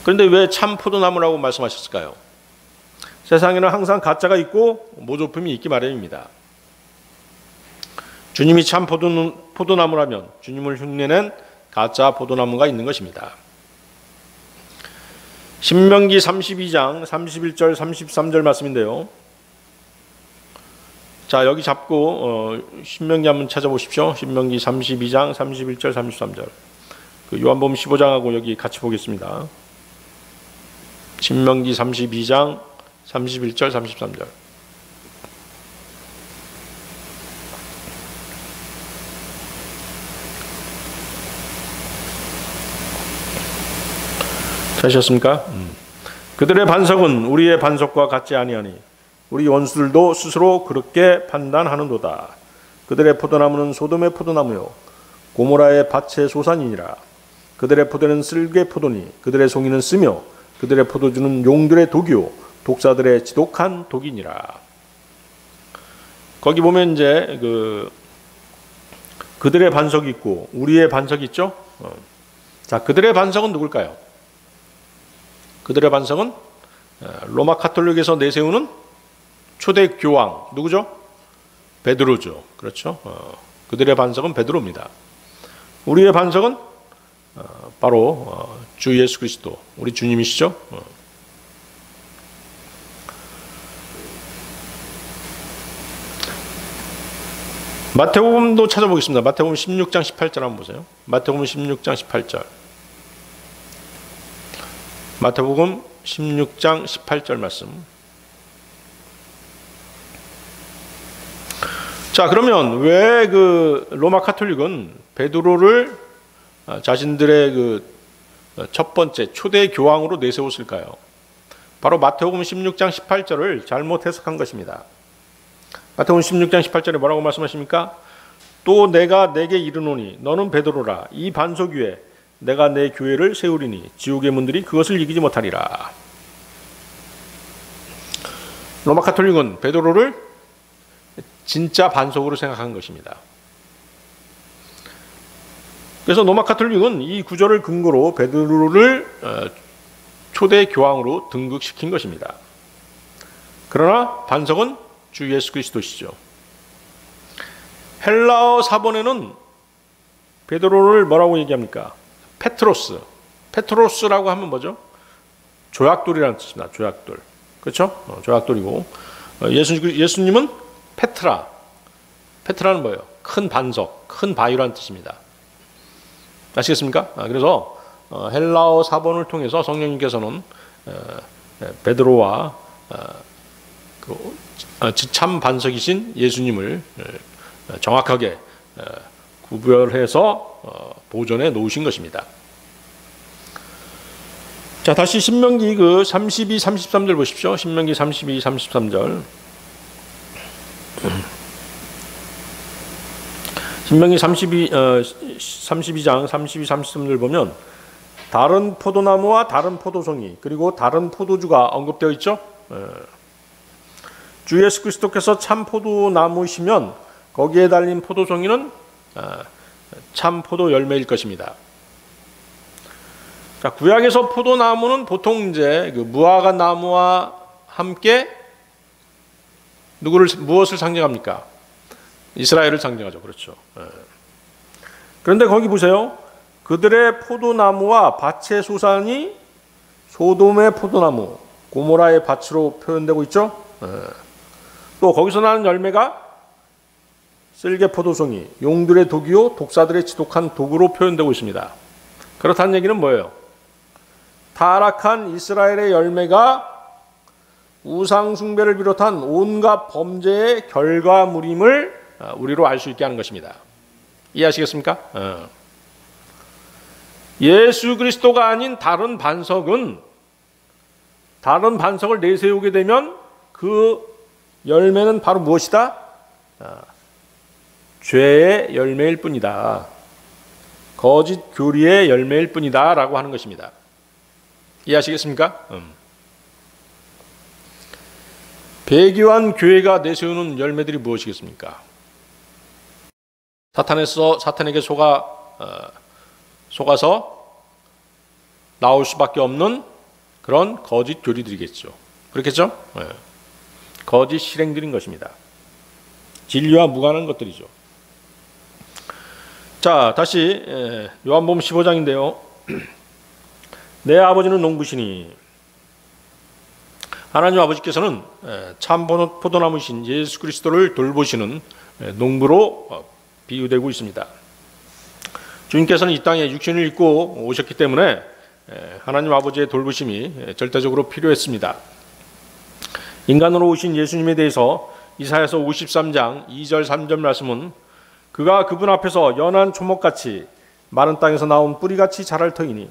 그런데 왜 참 포도나무라고 말씀하셨을까요? 세상에는 항상 가짜가 있고 모조품이 있기 마련입니다. 주님이 참 포도나무라면 주님을 흉내낸 가짜 포도나무가 있는 것입니다. 신명기 32장 31절 33절 말씀인데요. 자, 여기 잡고 신명기 한번 찾아보십시오. 신명기 32장 31절 33절. 그 요한복음 15장하고 여기 같이 보겠습니다. 신명기 32장 31절 33절. 찾으셨습니까? 그들의 반석은 우리의 반석과 같지 아니하니 우리 원수들도 스스로 그렇게 판단하는도다. 그들의 포도나무는 소돔의 포도나무요 고모라의 밭의 소산이니라. 그들의 포도는 쓸개 포도니 그들의 송이는 쓰며 그들의 포도주는 용들의 독이요 독사들의 지독한 독이니라. 거기 보면 이제 그들의 반석이 있고 우리의 반석이 있죠. 자, 그들의 반석은 누굴까요? 그들의 반석은 로마 카톨릭에서 내세우는 초대 교황 누구죠? 베드로죠. 그렇죠? 그들의 반석은 베드로입니다. 우리의 반석은 바로 주 예수 그리스도, 우리 주님이시죠. 마태복음도 찾아보겠습니다. 마태복음 16장 18절 한번 보세요. 마태복음 16장 18절. 마태복음 16장 18절 말씀. 자, 그러면 왜 그 로마 카톨릭은 베드로를 자신들의 그 첫 번째 초대 교황으로 내세웠을까요? 바로 마태복음 16장 18절을 잘못 해석한 것입니다. 마태복음 16장 18절에 뭐라고 말씀하십니까? 또 내가 내게 이르노니 너는 베드로라. 이 반석 위에 내가 내 교회를 세우리니 지옥의 문들이 그것을 이기지 못하리라. 로마 카톨릭은 베드로를 진짜 반석으로 생각한 것입니다. 그래서 로마 카톨릭은 이 구절을 근거로 베드로를 초대 교황으로 등극시킨 것입니다. 그러나 반석은 주 예수 그리스도시죠. 헬라어 사본에는 베드로를 뭐라고 얘기합니까? 페트로스. 페트로스라고 하면 뭐죠? 조약돌이라는 뜻입니다. 조약돌. 그렇죠? 조약돌이고 예수님은 페트라. 페트라는 뭐예요? 큰 반석, 큰 바위라는 뜻입니다. 아시겠습니까? 그래서 헬라어 사본을 통해서 성령님께서는 베드로와 참 반석이신 예수님을 정확하게 구별해서 보존해 놓으신 것입니다. 자, 다시 신명기 32, 33절 보십시오. 신명기 32, 33절. 신명기 32장 32, 33절 보면 다른 포도나무와 다른 포도송이 그리고 다른 포도주가 언급되어 있죠. 주 예수 그리스도께서 참 포도나무시면 거기에 달린 포도송이는 참 포도 열매일 것입니다. 자, 구약에서 포도나무는 보통 이제 그 무화과 나무와 함께 무엇을 상징합니까? 이스라엘을 상징하죠. 그렇죠. 그런데 거기 보세요. 그들의 포도나무와 밭의 소산이 소돔의 포도나무, 고모라의 밭으로 표현되고 있죠. 또 거기서 나는 열매가 쓸개 포도송이, 용들의 독이요 독사들의 지독한 독으로 표현되고 있습니다. 그렇다는 얘기는 뭐예요? 타락한 이스라엘의 열매가 우상 숭배를 비롯한 온갖 범죄의 결과물임을 우리로 알 수 있게 하는 것입니다. 이해하시겠습니까? 예수 그리스도가 아닌 다른 반석을 내세우게 되면 그 열매는 바로 무엇이다? 죄의 열매일 뿐이다. 거짓 교리의 열매일 뿐이다 라고 하는 것입니다. 이해하시겠습니까? 배교한 교회가 내세우는 열매들이 무엇이겠습니까? 사탄에게 속아서 나올 수밖에 없는 그런 거짓 교리들이겠죠. 그렇겠죠? 거짓 실행들인 것입니다. 진리와 무관한 것들이죠. 자, 다시 요한복음 15장인데요. 내 아버지는 농부시니 하나님 아버지께서는 참 포도나무신 예수 그리스도를 돌보시는 농부로 비유되고 있습니다. 주님께서는 이 땅에 육신을 입고 오셨기 때문에 하나님 아버지의 돌보심이 절대적으로 필요했습니다. 인간으로 오신 예수님에 대해서 이사야서 53장 2절 3절 말씀은 그가 그분 앞에서 연한 초목같이 마른 땅에서 나온 뿌리같이 자랄 터이니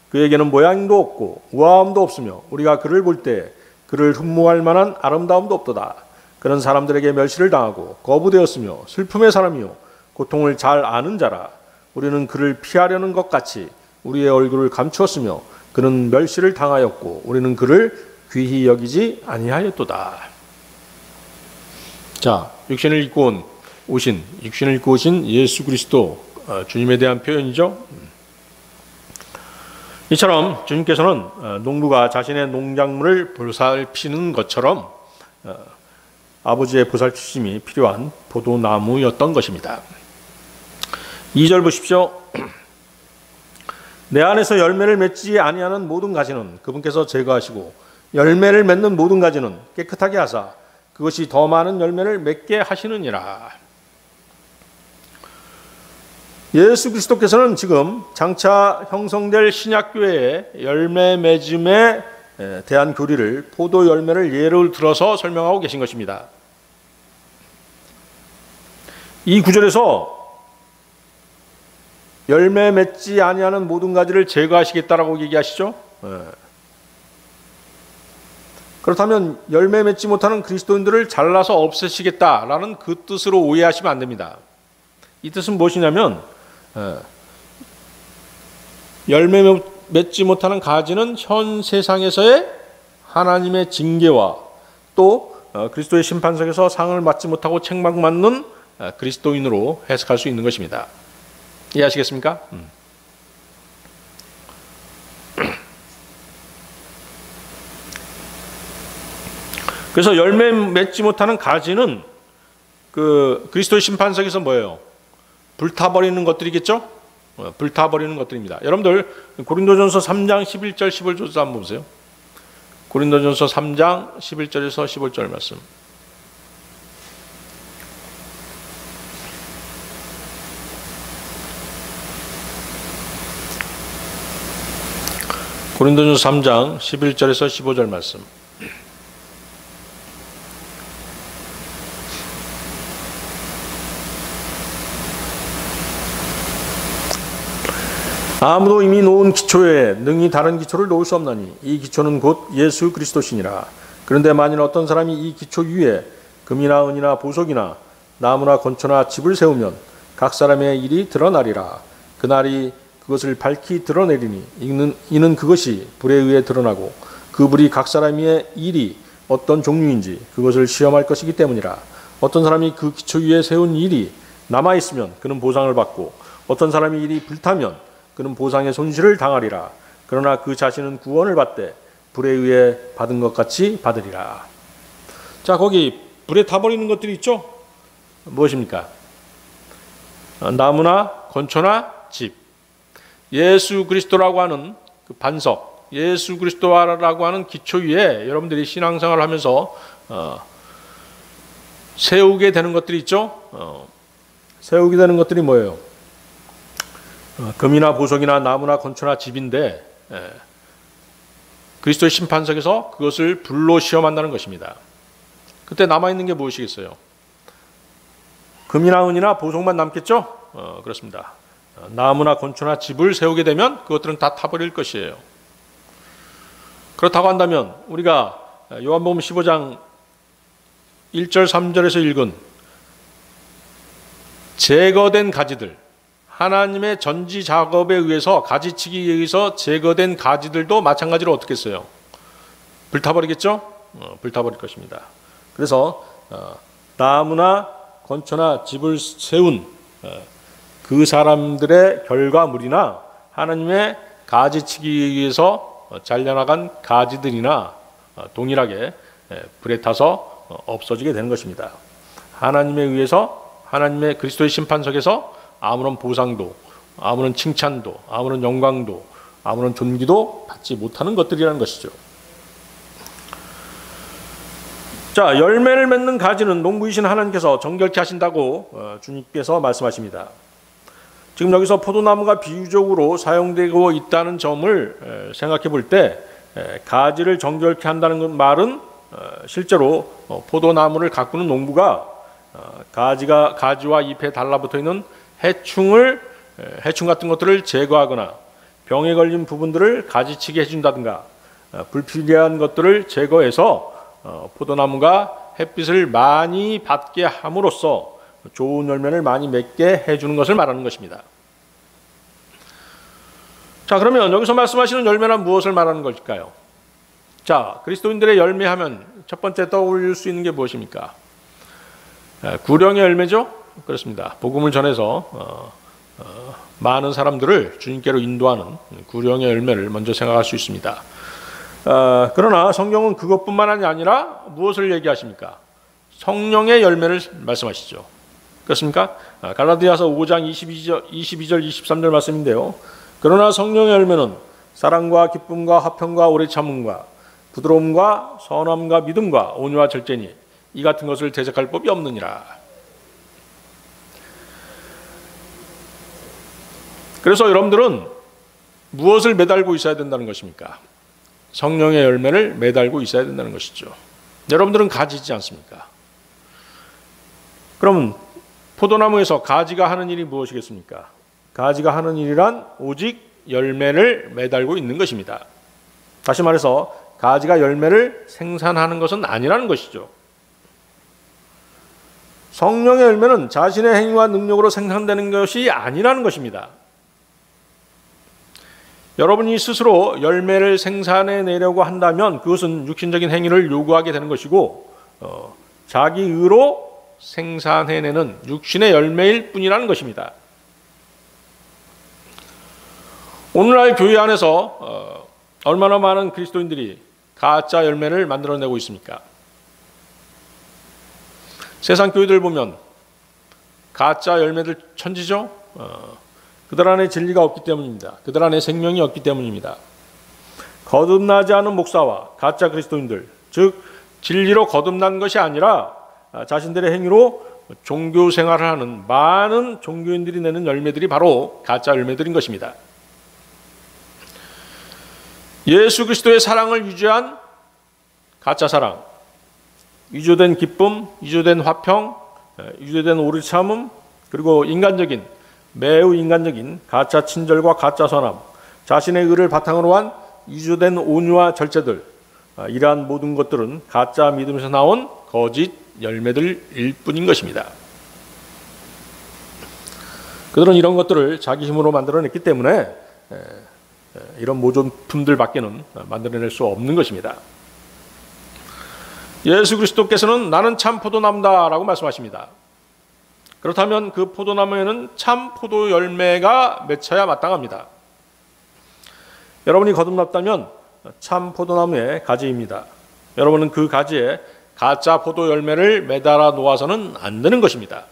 그에게는 모양도 없고 우아함도 없으며 우리가 그를 볼 때 그를 흠모할 만한 아름다움도 없도다. 그런 사람들에게 멸시를 당하고 거부되었으며 슬픔의 사람이요 고통을 잘 아는 자라. 우리는 그를 피하려는 것 같이 우리의 얼굴을 감추었으며 그는 멸시를 당하였고 우리는 그를 귀히 여기지 아니하였도다. 자, 육신을 입고 오신 예수 그리스도 주님에 대한 표현이죠. 이처럼 주님께서는 농부가 자신의 농작물을 보살피는 것처럼 아버지의 보살피심이 필요한 포도나무였던 것입니다. 2절 보십시오. 내 안에서 열매를 맺지 아니하는 모든 가지는 그분께서 제거하시고 열매를 맺는 모든 가지는 깨끗하게 하사 그것이 더 많은 열매를 맺게 하시느니라. 예수 그리스도께서는 지금 장차 형성될 신약교회의 열매 맺음에 대한 교리를 포도 열매를 예를 들어서 설명하고 계신 것입니다. 이 구절에서 열매 맺지 아니하는 모든 가지를 제거하시겠다라고 얘기하시죠. 그렇다면 열매 맺지 못하는 그리스도인들을 잘라서 없애시겠다라는 그 뜻으로 오해하시면 안 됩니다. 이 뜻은 무엇이냐면 열매 맺지 못하는 가지는 현 세상에서의 하나님의 징계와 또 그리스도의 심판석에서 상을 받지 못하고 책망받는 그리스도인으로 해석할 수 있는 것입니다. 이해하시겠습니까? 그래서 열매 맺지 못하는 가지는 그 그리스도의 심판석에서 뭐예요? 불타버리는 것들이겠죠? 불타버리는 것들입니다. 여러분들 고린도전서 3장 11절 15절 한번 보세요. 고린도전서 3장 11절에서 15절 말씀. 고린도전서 3장 11절에서 15절 말씀. 아무도 이미 놓은 기초에 능히 다른 기초를 놓을 수 없나니 이 기초는 곧 예수 그리스도시니라. 그런데 만일 어떤 사람이 이 기초 위에 금이나 은이나 보석이나 나무나 건초나 집을 세우면 각 사람의 일이 드러나리라. 그날이 그것을 밝히 드러내리니 이는 그것이 불에 의해 드러나고 그 불이 각 사람의 일이 어떤 종류인지 그것을 시험할 것이기 때문이라. 어떤 사람이 그 기초 위에 세운 일이 남아있으면 그는 보상을 받고 어떤 사람의 일이 불타면 그는 보상의 손실을 당하리라. 그러나 그 자신은 구원을 받되 불에 의해 받은 것 같이 받으리라. 자, 거기 불에 타버리는 것들이 있죠? 무엇입니까? 나무나 건초나 집. 예수 그리스도라고 하는 그 반석, 예수 그리스도라고 하는 기초 위에 여러분들이 신앙생활을 하면서 세우게 되는 것들이 있죠? 세우게 되는 것들이 뭐예요? 금이나 보석이나 나무나 건초나 집인데 그리스도의 심판석에서 그것을 불로 시험한다는 것입니다. 그때 남아있는 게 무엇이겠어요? 금이나 은이나 보석만 남겠죠? 그렇습니다. 나무나 건초나 집을 세우게 되면 그것들은 다 타버릴 것이에요. 그렇다고 한다면 우리가 요한복음 15장 1절 3절에서 읽은 제거된 가지들, 하나님의 전지 작업에 의해서 가지치기에 의해서 제거된 가지들도 마찬가지로 어떻게 했어요? 불타버리겠죠? 불타버릴 것입니다. 그래서 나무나 건초나 집을 세운 그 사람들의 결과물이나 하나님의 가지치기에 의해서 잘려나간 가지들이나 동일하게 불에 타서 없어지게 되는 것입니다. 하나님에 의해서 하나님의 그리스도의 심판석에서 아무런 보상도, 아무런 칭찬도, 아무런 영광도, 아무런 존귀도 받지 못하는 것들이라는 것이죠. 자, 열매를 맺는 가지는 농부이신 하나님께서 정결케 하신다고 주님께서 말씀하십니다. 지금 여기서 포도나무가 비유적으로 사용되고 있다는 점을 생각해 볼 때 가지를 정결케 한다는 말은 실제로 포도나무를 가꾸는 농부가 가지와 잎에 달라붙어 있는 해충 같은 것들을 제거하거나 병에 걸린 부분들을 가지치게 해준다든가 불필요한 것들을 제거해서 포도나무가 햇빛을 많이 받게 함으로써 좋은 열매를 많이 맺게 해주는 것을 말하는 것입니다. 자, 그러면 여기서 말씀하시는 열매란 무엇을 말하는 걸까요? 자, 그리스도인들의 열매하면 첫 번째 떠올릴 수 있는 게 무엇입니까? 구령의 열매죠? 그렇습니다. 복음을 전해서 많은 사람들을 주님께로 인도하는 구령의 열매를 먼저 생각할 수 있습니다. 그러나 성경은 그것뿐만 아니라 무엇을 얘기하십니까? 성령의 열매를 말씀하시죠. 그렇습니까? 갈라디아서 5장 22절 23절 말씀인데요. 그러나 성령의 열매는 사랑과 기쁨과 화평과 오래 참음과 부드러움과 선함과 믿음과 온유와 절제니 이 같은 것을 대적할 법이 없느니라. 그래서 여러분들은 무엇을 매달고 있어야 된다는 것입니까? 성령의 열매를 매달고 있어야 된다는 것이죠. 여러분들은 가지지 않습니까? 그럼 포도나무에서 가지가 하는 일이 무엇이겠습니까? 가지가 하는 일이란 오직 열매를 매달고 있는 것입니다. 다시 말해서 가지가 열매를 생산하는 것은 아니라는 것이죠. 성령의 열매는 자신의 행위와 능력으로 생산되는 것이 아니라는 것입니다. 여러분이 스스로 열매를 생산해내려고 한다면 그것은 육신적인 행위를 요구하게 되는 것이고 자기 의로 생산해내는 육신의 열매일 뿐이라는 것입니다. 오늘날 교회 안에서 얼마나 많은 그리스도인들이 가짜 열매를 만들어내고 있습니까? 세상 교회들 보면 가짜 열매들 천지죠. 그들 안에 진리가 없기 때문입니다. 그들 안에 생명이 없기 때문입니다. 거듭나지 않은 목사와 가짜 그리스도인들, 즉 진리로 거듭난 것이 아니라 자신들의 행위로 종교 생활을 하는 많은 종교인들이 내는 열매들이 바로 가짜 열매들인 것입니다. 예수 그리스도의 사랑을 유지한 가짜 사랑, 위조된 기쁨, 위조된 화평, 위조된 오래 참음, 그리고 매우 인간적인 가짜 친절과 가짜 선함, 자신의 의를 바탕으로 한 위조된 온유와 절제들, 이러한 모든 것들은 가짜 믿음에서 나온 거짓 열매들일 뿐인 것입니다. 그들은 이런 것들을 자기 힘으로 만들어냈기 때문에 이런 모조품들밖에는 만들어낼 수 없는 것입니다. 예수 그리스도께서는 나는 참 포도나무다라고 말씀하십니다. 그렇다면 그 포도나무에는 참 포도 열매가 맺혀야 마땅합니다. 여러분이 거듭났다면 참 포도나무의 가지입니다. 여러분은 그 가지에 가짜 포도 열매를 매달아 놓아서는 안 되는 것입니다.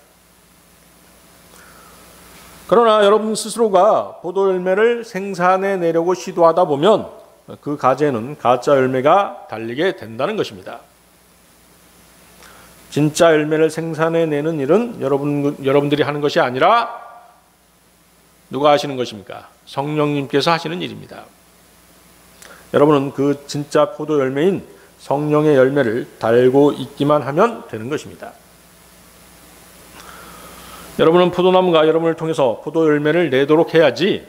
그러나 여러분 스스로가 포도 열매를 생산해내려고 시도하다 보면 그 가지에는 가짜 열매가 달리게 된다는 것입니다. 진짜 열매를 생산해내는 일은 여러분들이 하는 것이 아니라 누가 하시는 것입니까? 성령님께서 하시는 일입니다. 여러분은 그 진짜 포도 열매인 성령의 열매를 달고 있기만 하면 되는 것입니다. 여러분은 포도나무가 여러분을 통해서 포도 열매를 내도록 해야지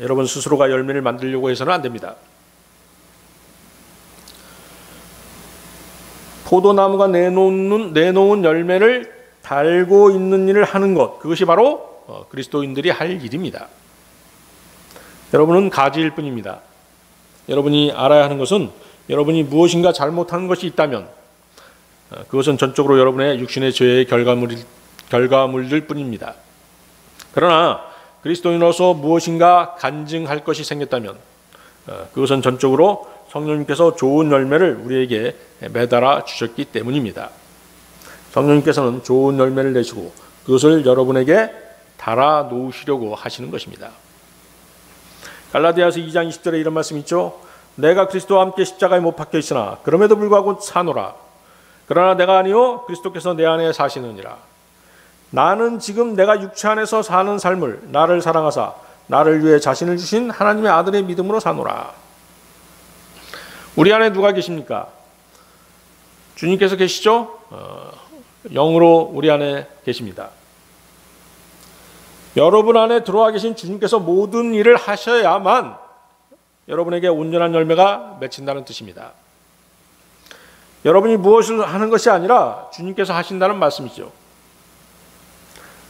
여러분 스스로가 열매를 만들려고 해서는 안 됩니다. 포도나무가 내놓은 열매를 달고 있는 일을 하는 것, 그것이 바로 그리스도인들이 할 일입니다. 여러분은 가지일 뿐입니다. 여러분이 알아야 하는 것은 여러분이 무엇인가 잘못한 것이 있다면 그것은 전적으로 여러분의 육신의 죄의 결과물일 뿐입니다. 그러나 그리스도인으로서 무엇인가 간증할 것이 생겼다면 그것은 전적으로 성령님께서 좋은 열매를 우리에게 매달아 주셨기 때문입니다. 성령님께서는 좋은 열매를 내시고 그것을 여러분에게 달아 놓으시려고 하시는 것입니다. 갈라디아서 2장 20절에 이런 말씀이 있죠. 내가 그리스도와 함께 십자가에 못 박혀 있으나 그럼에도 불구하고 사노라. 그러나 내가 아니요 그리스도께서 내 안에 사시느니라. 나는 지금 내가 육체 안에서 사는 삶을 나를 사랑하사 나를 위해 자신을 주신 하나님의 아들의 믿음으로 사노라. 우리 안에 누가 계십니까? 주님께서 계시죠? 영으로 우리 안에 계십니다. 여러분 안에 들어와 계신 주님께서 모든 일을 하셔야만 여러분에게 온전한 열매가 맺힌다는 뜻입니다. 여러분이 무엇을 하는 것이 아니라 주님께서 하신다는 말씀이죠.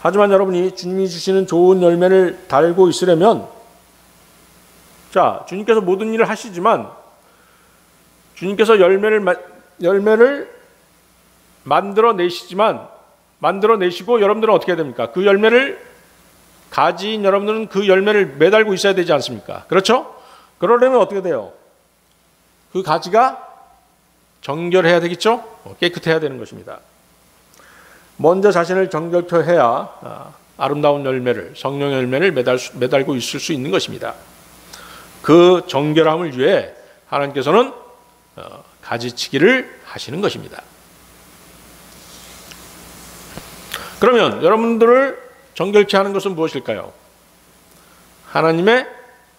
하지만 여러분이 주님이 주시는 좋은 열매를 달고 있으려면 주님께서 모든 일을 하시지만 주님께서 열매를 만들어내시고 여러분들은 어떻게 해야 됩니까? 그 열매를 가지인 여러분들은 그 열매를 매달고 있어야 되지 않습니까? 그렇죠? 그러려면 어떻게 돼요? 그 가지가 정결해야 되겠죠? 깨끗해야 되는 것입니다. 먼저 자신을 정결케 해야 아름다운 열매를, 성령의 열매를 매달고 있을 수 있는 것입니다. 그 정결함을 위해 하나님께서는 가지치기를 하시는 것입니다. 그러면 여러분들을 정결케 하는 것은 무엇일까요? 하나님의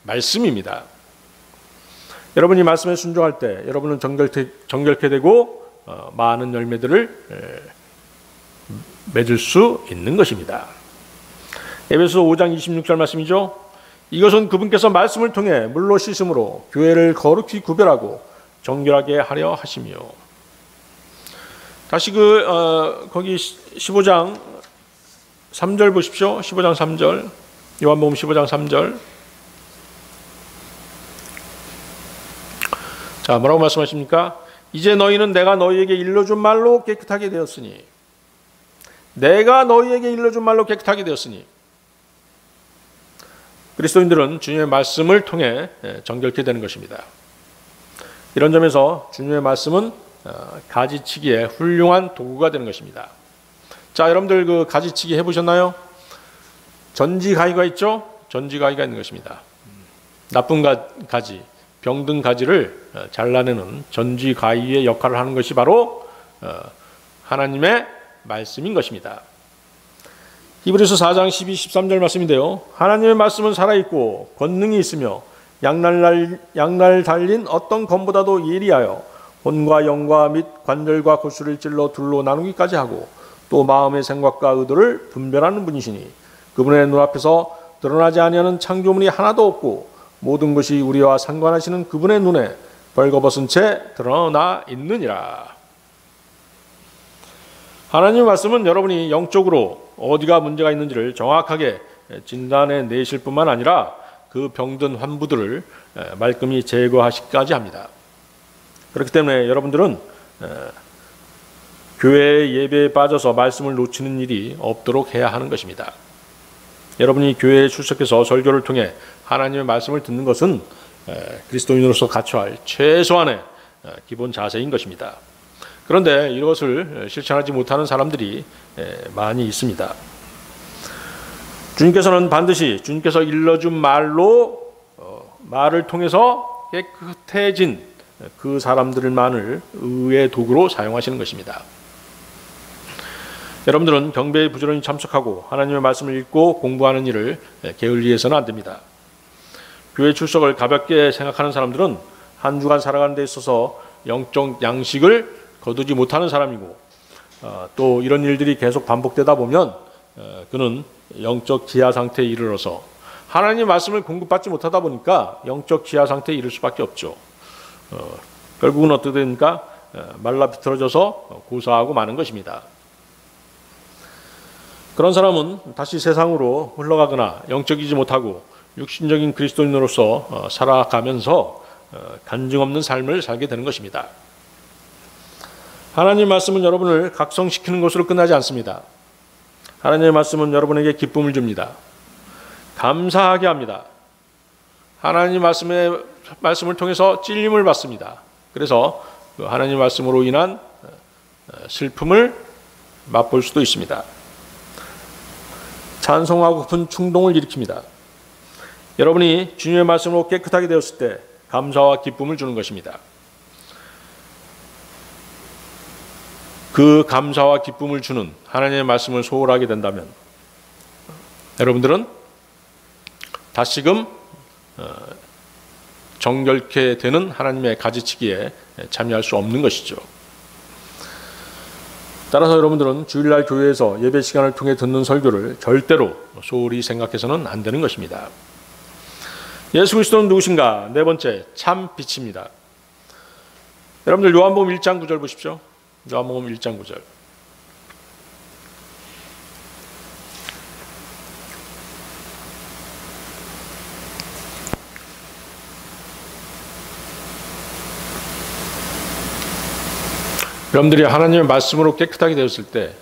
말씀입니다. 여러분이 말씀에 순종할 때 여러분은 정결케 되고 많은 열매들을 맺을 수 있는 것입니다. 에베소 5장 26절 말씀이죠. 이것은 그분께서 말씀을 통해 물로 씻음으로 교회를 거룩히 구별하고 정결하게 하려 하시며. 다시 거기 15장 3절 보십시오. 15장 3절. 요한복음 15장 3절. 자, 뭐라고 말씀하십니까? 이제 너희는 내가 너희에게 일러준 말로 깨끗하게 되었으니. 내가 너희에게 일러준 말로 깨끗하게 되었으니. 그리스도인들은 주님의 말씀을 통해 정결케 되는 것입니다. 이런 점에서 주님의 말씀은 가지치기의 훌륭한 도구가 되는 것입니다. 자, 여러분들 그 가지치기 해보셨나요? 전지가위가 있죠? 전지가위가 있는 것입니다. 나쁜 가지, 병든 가지를 잘라내는 전지가위의 역할을 하는 것이 바로 하나님의 말씀인 것입니다. 히브리서 4장 12, 13절 말씀인데요. 하나님의 말씀은 살아있고 권능이 있으며 양날 달린 어떤 검보다도 예리하여魂과 영과 및 관절과 골수를 찔러 둘로 나누기까지 하고 또 마음의 생각과 의도를 분별하는 분이시니 그분의 눈앞에서 드러나지 아니하는 창조물이 하나도 없고 모든 것이 우리와 상관하시는 그분의 눈에 벌거벗은 채 드러나 있느니라. 하나님의 말씀은 여러분이 영적으로 어디가 문제가 있는지를 정확하게 진단해 내실 뿐만 아니라 그 병든 환부들을 말끔히 제거하시기까지 합니다. 그렇기 때문에 여러분들은 교회의 예배에 빠져서 말씀을 놓치는 일이 없도록 해야 하는 것입니다. 여러분이 교회에 출석해서 설교를 통해 하나님의 말씀을 듣는 것은 그리스도인으로서 갖춰야 할 최소한의 기본 자세인 것입니다. 그런데 이것을 실천하지 못하는 사람들이 많이 있습니다. 주님께서는 반드시 주님께서 일러준 말을 통해서 깨끗해진 그 사람들만을 의의 도구로 사용하시는 것입니다. 여러분들은 경배에 부지런히 참석하고 하나님의 말씀을 읽고 공부하는 일을 게을리해서는 안 됩니다. 교회 출석을 가볍게 생각하는 사람들은 한 주간 살아가는 데 있어서 영적 양식을 거두지 못하는 사람이고 또 이런 일들이 계속 반복되다 보면 그는 영적 기아 상태에 이르러서 하나님의 말씀을 공급받지 못하다 보니까 영적 기아 상태에 이를 수밖에 없죠. 결국은 어떻게 됩니까? 말라 비틀어져서 고사하고 마는 것입니다. 그런 사람은 다시 세상으로 흘러가거나 영적이지 못하고 육신적인 그리스도인으로서 살아가면서 간증 없는 삶을 살게 되는 것입니다. 하나님의 말씀은 여러분을 각성시키는 것으로 끝나지 않습니다. 하나님의 말씀은 여러분에게 기쁨을 줍니다. 감사하게 합니다. 하나님의 말씀을 통해서 찔림을 받습니다. 그래서 그 하나님의 말씀으로 인한 슬픔을 맛볼 수도 있습니다. 찬송하고픈 충동을 일으킵니다. 여러분이 주님의 말씀으로 깨끗하게 되었을 때 감사와 기쁨을 주는 것입니다. 그 감사와 기쁨을 주는 하나님의 말씀을 소홀하게 된다면 여러분들은 다시금 정결케 되는 하나님의 가지치기에 참여할 수 없는 것이죠. 따라서 여러분들은 주일날 교회에서 예배 시간을 통해 듣는 설교를 절대로 소홀히 생각해서는 안 되는 것입니다. 예수 그리스도는 누구신가? 네 번째, 참 빛입니다. 여러분들 요한복음 1장 9절 보십시오. 요한복음 1장 9절. 여러분들이 하나님의 말씀으로 깨끗하게 되었을 때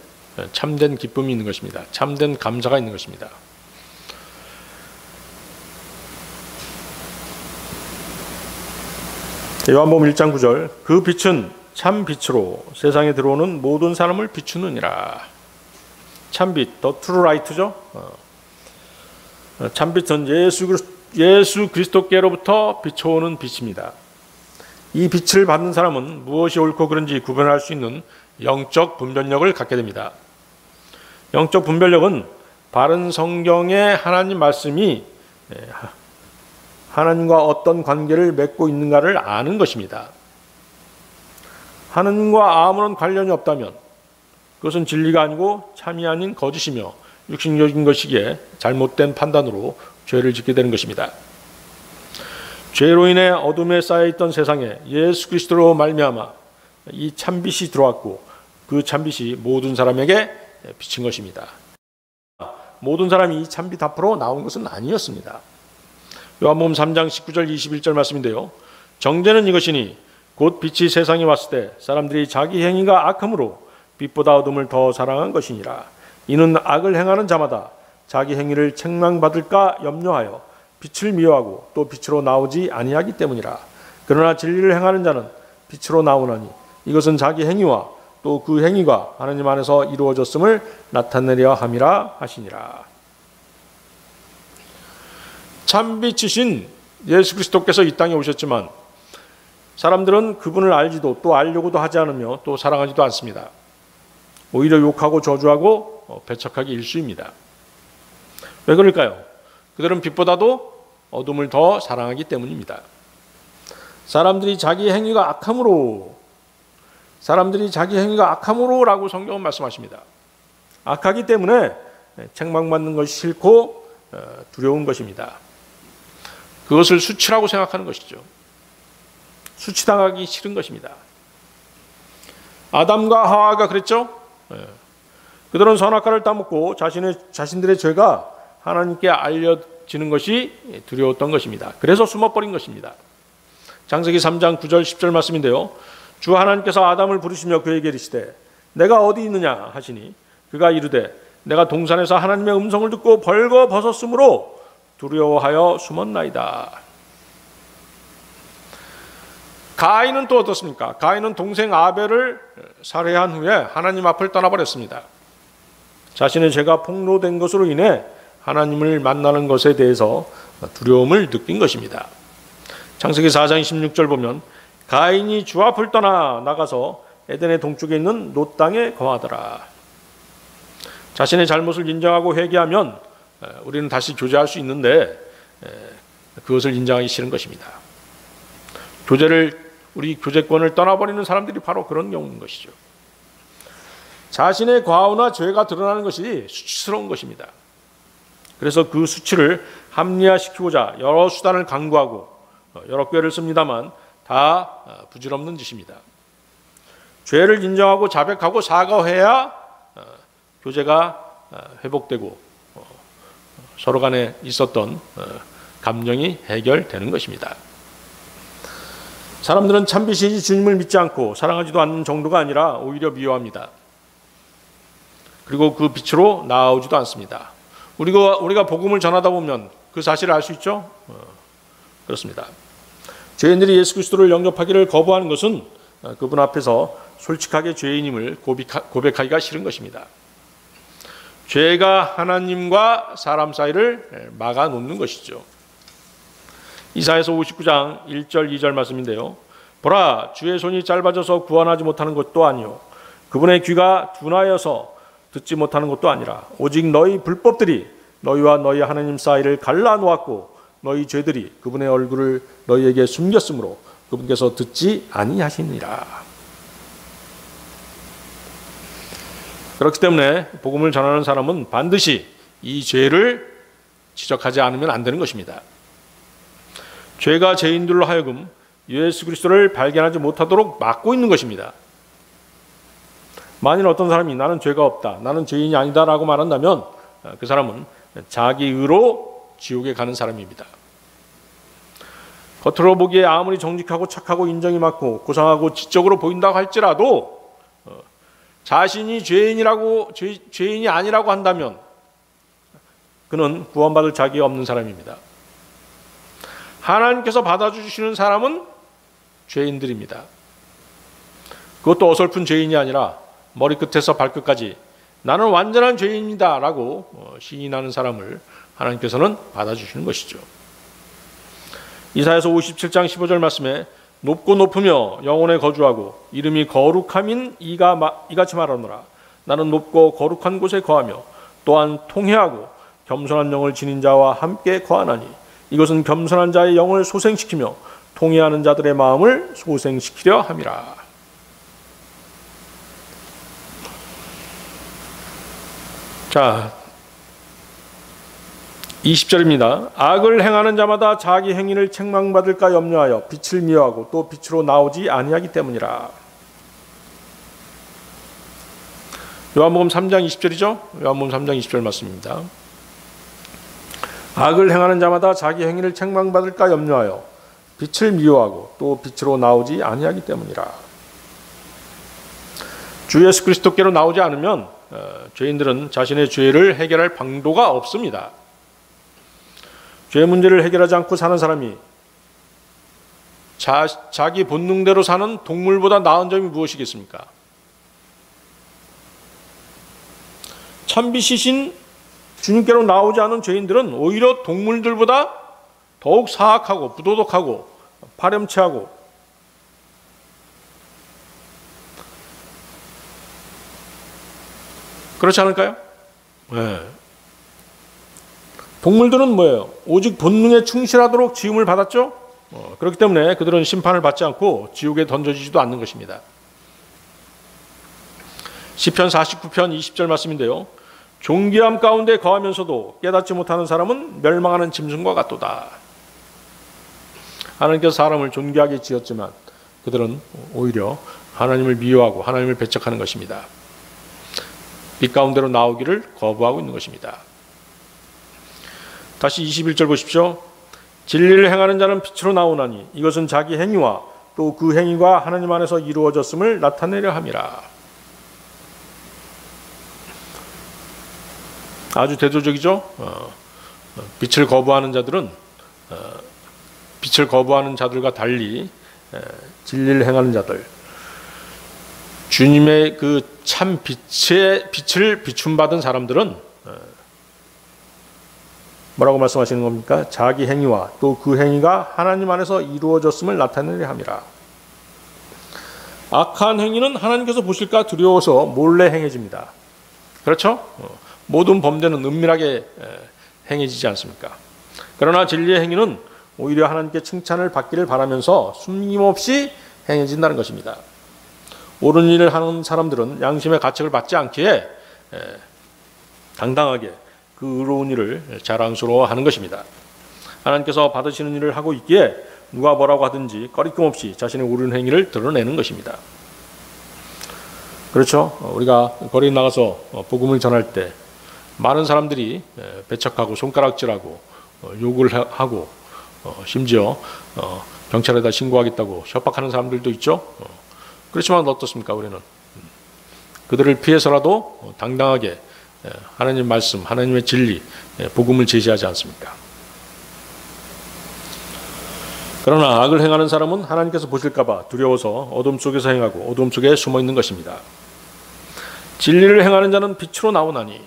참된 기쁨이 있는 것입니다. 참된 감사가 있는 것입니다. 요한복음 1장 9절, 그 빛은 참 빛으로 세상에 들어오는 모든 사람을 비추느니라. 참빛, 더 트루 라이트죠. 참빛은 예수 그리스도께로부터 비춰오는 빛입니다. 이 빛을 받는 사람은 무엇이 옳고 그른지 구별할 수 있는 영적 분별력을 갖게 됩니다. 영적 분별력은 바른 성경의 하나님 말씀이 하나님과 어떤 관계를 맺고 있는가를 아는 것입니다. 하나님과 아무런 관련이 없다면 그것은 진리가 아니고 참이 아닌 거짓이며 육신적인 것이기에 잘못된 판단으로 죄를 짓게 되는 것입니다. 죄로 인해 어둠에 쌓여있던 세상에 예수 그리스도로 말미암아 이 참빛이 들어왔고 그 참빛이 모든 사람에게 비친 것입니다. 모든 사람이 이 참빛 앞으로 나온 것은 아니었습니다. 요한복음 3장 19절 21절 말씀인데요. 정죄는 이것이니 곧 빛이 세상에 왔을 때 사람들이 자기 행위가 악함으로 빛보다 어둠을 더 사랑한 것이니라. 이는 악을 행하는 자마다 자기 행위를 책망받을까 염려하여 빛을 미워하고 또 빛으로 나오지 아니하기 때문이라. 그러나 진리를 행하는 자는 빛으로 나오나니 이것은 자기 행위와 또 그 행위가 하나님 안에서 이루어졌음을 나타내려 함이라 하시니라. 참빛이신 예수 그리스도께서 이 땅에 오셨지만 사람들은 그분을 알지도 또 알려고도 하지 않으며 또 사랑하지도 않습니다. 오히려 욕하고 저주하고 배척하기 일쑤입니다. 왜 그럴까요? 그들은 빛보다도 어둠을 더 사랑하기 때문입니다. 사람들이 자기 행위가 악함으로라고 성경은 말씀하십니다. 악하기 때문에 책망받는 것이 싫고 두려운 것입니다. 그것을 수치라고 생각하는 것이죠. 수치당하기 싫은 것입니다. 아담과 하와가 그랬죠. 그들은 선악과를 따먹고 자신들의 죄가 하나님께 알려지는 것이 두려웠던 것입니다. 그래서 숨어버린 것입니다. 창세기 3장 9절 10절 말씀인데요. 주 하나님께서 아담을 부르시며 그에게 이르시되 내가 어디 있느냐 하시니 그가 이르되 내가 동산에서 하나님의 음성을 듣고 벌거 벗었으므로 두려워하여 숨었나이다. 가인은 또 어떻습니까? 가인은 동생 아벨을 살해한 후에 하나님 앞을 떠나버렸습니다. 자신의 죄가 폭로된 것으로 인해 하나님을 만나는 것에 대해서 두려움을 느낀 것입니다. 창세기 4장 16절 보면 가인이 주 앞을 떠나 나가서 에덴의 동쪽에 있는 놋 땅에 거하더라. 자신의 잘못을 인정하고 회개하면 우리는 다시 교제할 수 있는데 그것을 인정하기 싫은 것입니다. 우리 교제권을 떠나버리는 사람들이 바로 그런 경우인 것이죠. 자신의 과오나 죄가 드러나는 것이 수치스러운 것입니다. 그래서 그 수치를 합리화시키고자 여러 수단을 강구하고 여러 꾀를 씁니다만 다 부질없는 짓입니다. 죄를 인정하고 자백하고 사과해야 교제가 회복되고 서로 간에 있었던 감정이 해결되는 것입니다. 사람들은 참빛이 주님을 믿지 않고 사랑하지도 않는 정도가 아니라 오히려 미워합니다. 그리고 그 빛으로 나아오지도 않습니다. 우리가 복음을 전하다 보면 그 사실을 알 수 있죠? 그렇습니다. 죄인들이 예수 그리스도를 영접하기를 거부하는 것은 그분 앞에서 솔직하게 죄인임을 고백하기가 싫은 것입니다. 죄가 하나님과 사람 사이를 막아놓는 것이죠. 이사야서 59장 1절 2절 말씀인데요. 보라, 주의 손이 짧아져서 구원하지 못하는 것도 아니요 그분의 귀가 둔하여서 듣지 못하는 것도 아니라 오직 너희 불법들이 너희와 너희 하나님 사이를 갈라놓았고 너희 죄들이 그분의 얼굴을 너희에게 숨겼으므로 그분께서 듣지 아니하시니라. 그렇기 때문에 복음을 전하는 사람은 반드시 이 죄를 지적하지 않으면 안 되는 것입니다. 죄가 죄인들로 하여금 예수 그리스도를 발견하지 못하도록 막고 있는 것입니다. 만일 어떤 사람이 나는 죄가 없다, 나는 죄인이 아니다라고 말한다면 그 사람은 자기 의로 지옥에 가는 사람입니다. 겉으로 보기에 아무리 정직하고 착하고 인정이 많고 고상하고 지적으로 보인다고 할지라도 자신이 죄인이 아니라고 한다면 그는 구원받을 자격이 없는 사람입니다. 하나님께서 받아주시는 사람은 죄인들입니다. 그것도 어설픈 죄인이 아니라 머리끝에서 발끝까지 나는 완전한 죄인이다 라고 시인하는 사람을 하나님께서는 받아주시는 것이죠. 이사야서 57장 15절 말씀에 높고 높으며 영원에 거주하고 이름이 거룩함인 이같이 말하노라. 나는 높고 거룩한 곳에 거하며 또한 통회하고 겸손한 영을 지닌 자와 함께 거하나니 이것은 겸손한 자의 영을 소생시키며 통회하는 자들의 마음을 소생시키려 함이라. 자, 20절입니다. 악을 행하는 자마다 자기 행위를 책망받을까 염려하여 빛을 미워하고 또 빛으로 나오지 아니하기 때문이라. 요한복음 3장 20절이죠. 요한복음 3장 20절 말씀입니다. 악을 행하는 자마다 자기 행위를 책망받을까 염려하여 빛을 미워하고 또 빛으로 나오지 아니하기 때문이라. 주 예수 그리스도께로 나오지 않으면 죄인들은 자신의 죄를 해결할 방도가 없습니다. 죄 문제를 해결하지 않고 사는 사람이 자기 본능대로 사는 동물보다 나은 점이 무엇이겠습니까? 참빛이신 주님께로 나오지 않은 죄인들은 오히려 동물들보다 더욱 사악하고 부도덕하고 파렴치하고 그렇지 않을까요? 네. 동물들은 뭐예요? 오직 본능에 충실하도록 지음을 받았죠? 그렇기 때문에 그들은 심판을 받지 않고 지옥에 던져지지도 않는 것입니다. 시편 49편 20절 말씀인데요. 존귀함 가운데 거하면서도 깨닫지 못하는 사람은 멸망하는 짐승과 같도다. 하나님께서 사람을 존귀하게 지었지만 그들은 오히려 하나님을 미워하고 하나님을 배척하는 것입니다. 빛 가운데로 나오기를 거부하고 있는 것입니다. 다시 21절 보십시오. 진리를 행하는 자는 빛으로 나오나니 이것은 자기 행위와 또 그 행위가 하나님 안에서 이루어졌음을 나타내려 함이라. 아주 대조적이죠. 빛을 거부하는 자들은 빛을 거부하는 자들과 달리 진리를 행하는 자들, 주님의 그 참 빛을 비춤받은 사람들은 뭐라고 말씀하시는 겁니까? 자기 행위와 또 그 행위가 하나님 안에서 이루어졌음을 나타내려 함이라. 악한 행위는 하나님께서 보실까 두려워서 몰래 행해집니다. 그렇죠? 모든 범죄는 은밀하게 행해지지 않습니까? 그러나 진리의 행위는 오히려 하나님께 칭찬을 받기를 바라면서 숨김없이 행해진다는 것입니다. 옳은 일을 하는 사람들은 양심의 가책을 받지 않기에 당당하게 그 의로운 일을 자랑스러워하는 것입니다. 하나님께서 받으시는 일을 하고 있기에 누가 뭐라고 하든지 꺼리낌 없이 자신의 옳은 행위를 드러내는 것입니다. 그렇죠? 우리가 거리에 나가서 복음을 전할 때 많은 사람들이 배척하고 손가락질하고 욕을 하고 심지어 경찰에다 신고하겠다고 협박하는 사람들도 있죠. 그렇지만 어떻습니까? 우리는 그들을 피해서라도 당당하게 하나님 말씀, 하나님의 진리, 복음을 제시하지 않습니까? 그러나 악을 행하는 사람은 하나님께서 보실까 봐 두려워서 어둠 속에서 행하고 어둠 속에 숨어 있는 것입니다. 진리를 행하는 자는 빛으로 나오나니,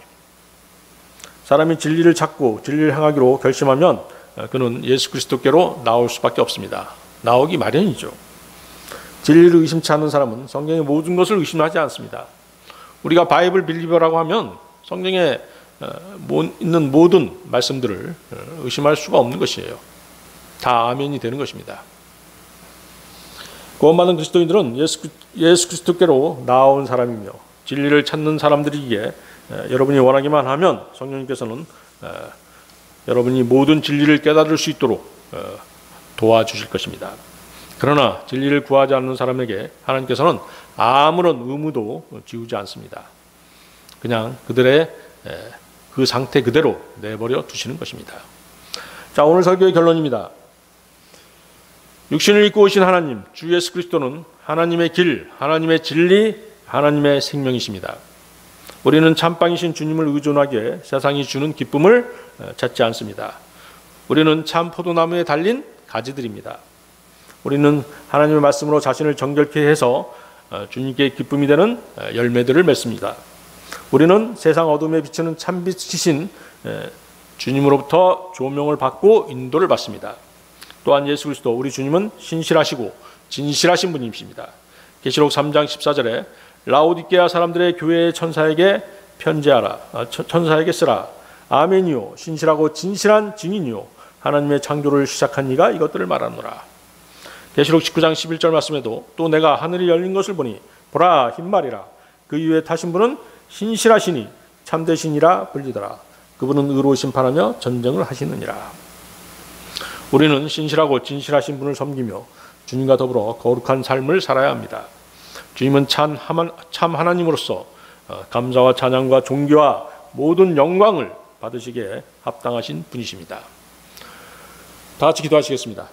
사람이 진리를 찾고 진리를 행하기로 결심하면 그는 예수 그리스도께로 나올 수밖에 없습니다. 나오기 마련이죠. 진리를 의심치 않는 사람은 성경의 모든 것을 의심하지 않습니다. 우리가 바이블 빌리버라고 하면 성경에 있는 모든 말씀들을 의심할 수가 없는 것이에요. 다 아멘이 되는 것입니다. 구원받은 그리스도인들은 예수 그리스도께로 나온 사람이며 진리를 찾는 사람들이기에 여러분이 원하기만 하면 성령님께서는 여러분이 모든 진리를 깨달을 수 있도록 도와주실 것입니다. 그러나 진리를 구하지 않는 사람에게 하나님께서는 아무런 의무도 지우지 않습니다. 그냥 그들의 그 상태 그대로 내버려 두시는 것입니다. 자, 오늘 설교의 결론입니다. 육신을 입고 오신 하나님, 주 예수 그리스도는 하나님의 길, 하나님의 진리, 하나님의 생명이십니다. 우리는 참빵이신 주님을 의존하기에 세상이 주는 기쁨을 찾지 않습니다. 우리는 참 포도나무에 달린 가지들입니다. 우리는 하나님의 말씀으로 자신을 정결케 해서 주님께 기쁨이 되는 열매들을 맺습니다. 우리는 세상 어둠에 비치는 참빛이신 주님으로부터 조명을 받고 인도를 받습니다. 또한 예수 그리스도 우리 주님은 신실하시고 진실하신 분이십니다. 계시록 3장 14절에 라오디게아 사람들의 교회의 천사에게 편지하라. 천사에게 쓰라. 아멘이요 신실하고 진실한 증인이요 하나님의 창조를 시작한 이가 이것들을 말하노라. 계시록 19장 11절 말씀에도 또 내가 하늘이 열린 것을 보니 보라 흰말이라. 그 위에 타신 분은 신실하시니 참되시니라 불리더라. 그분은 의로 심판하며 전쟁을 하시느니라. 우리는 신실하고 진실하신 분을 섬기며 주님과 더불어 거룩한 삶을 살아야 합니다. 주님은 참 하나님으로서 감사와 찬양과 존귀와 모든 영광을 받으시기에 합당하신 분이십니다. 다 같이 기도하시겠습니다.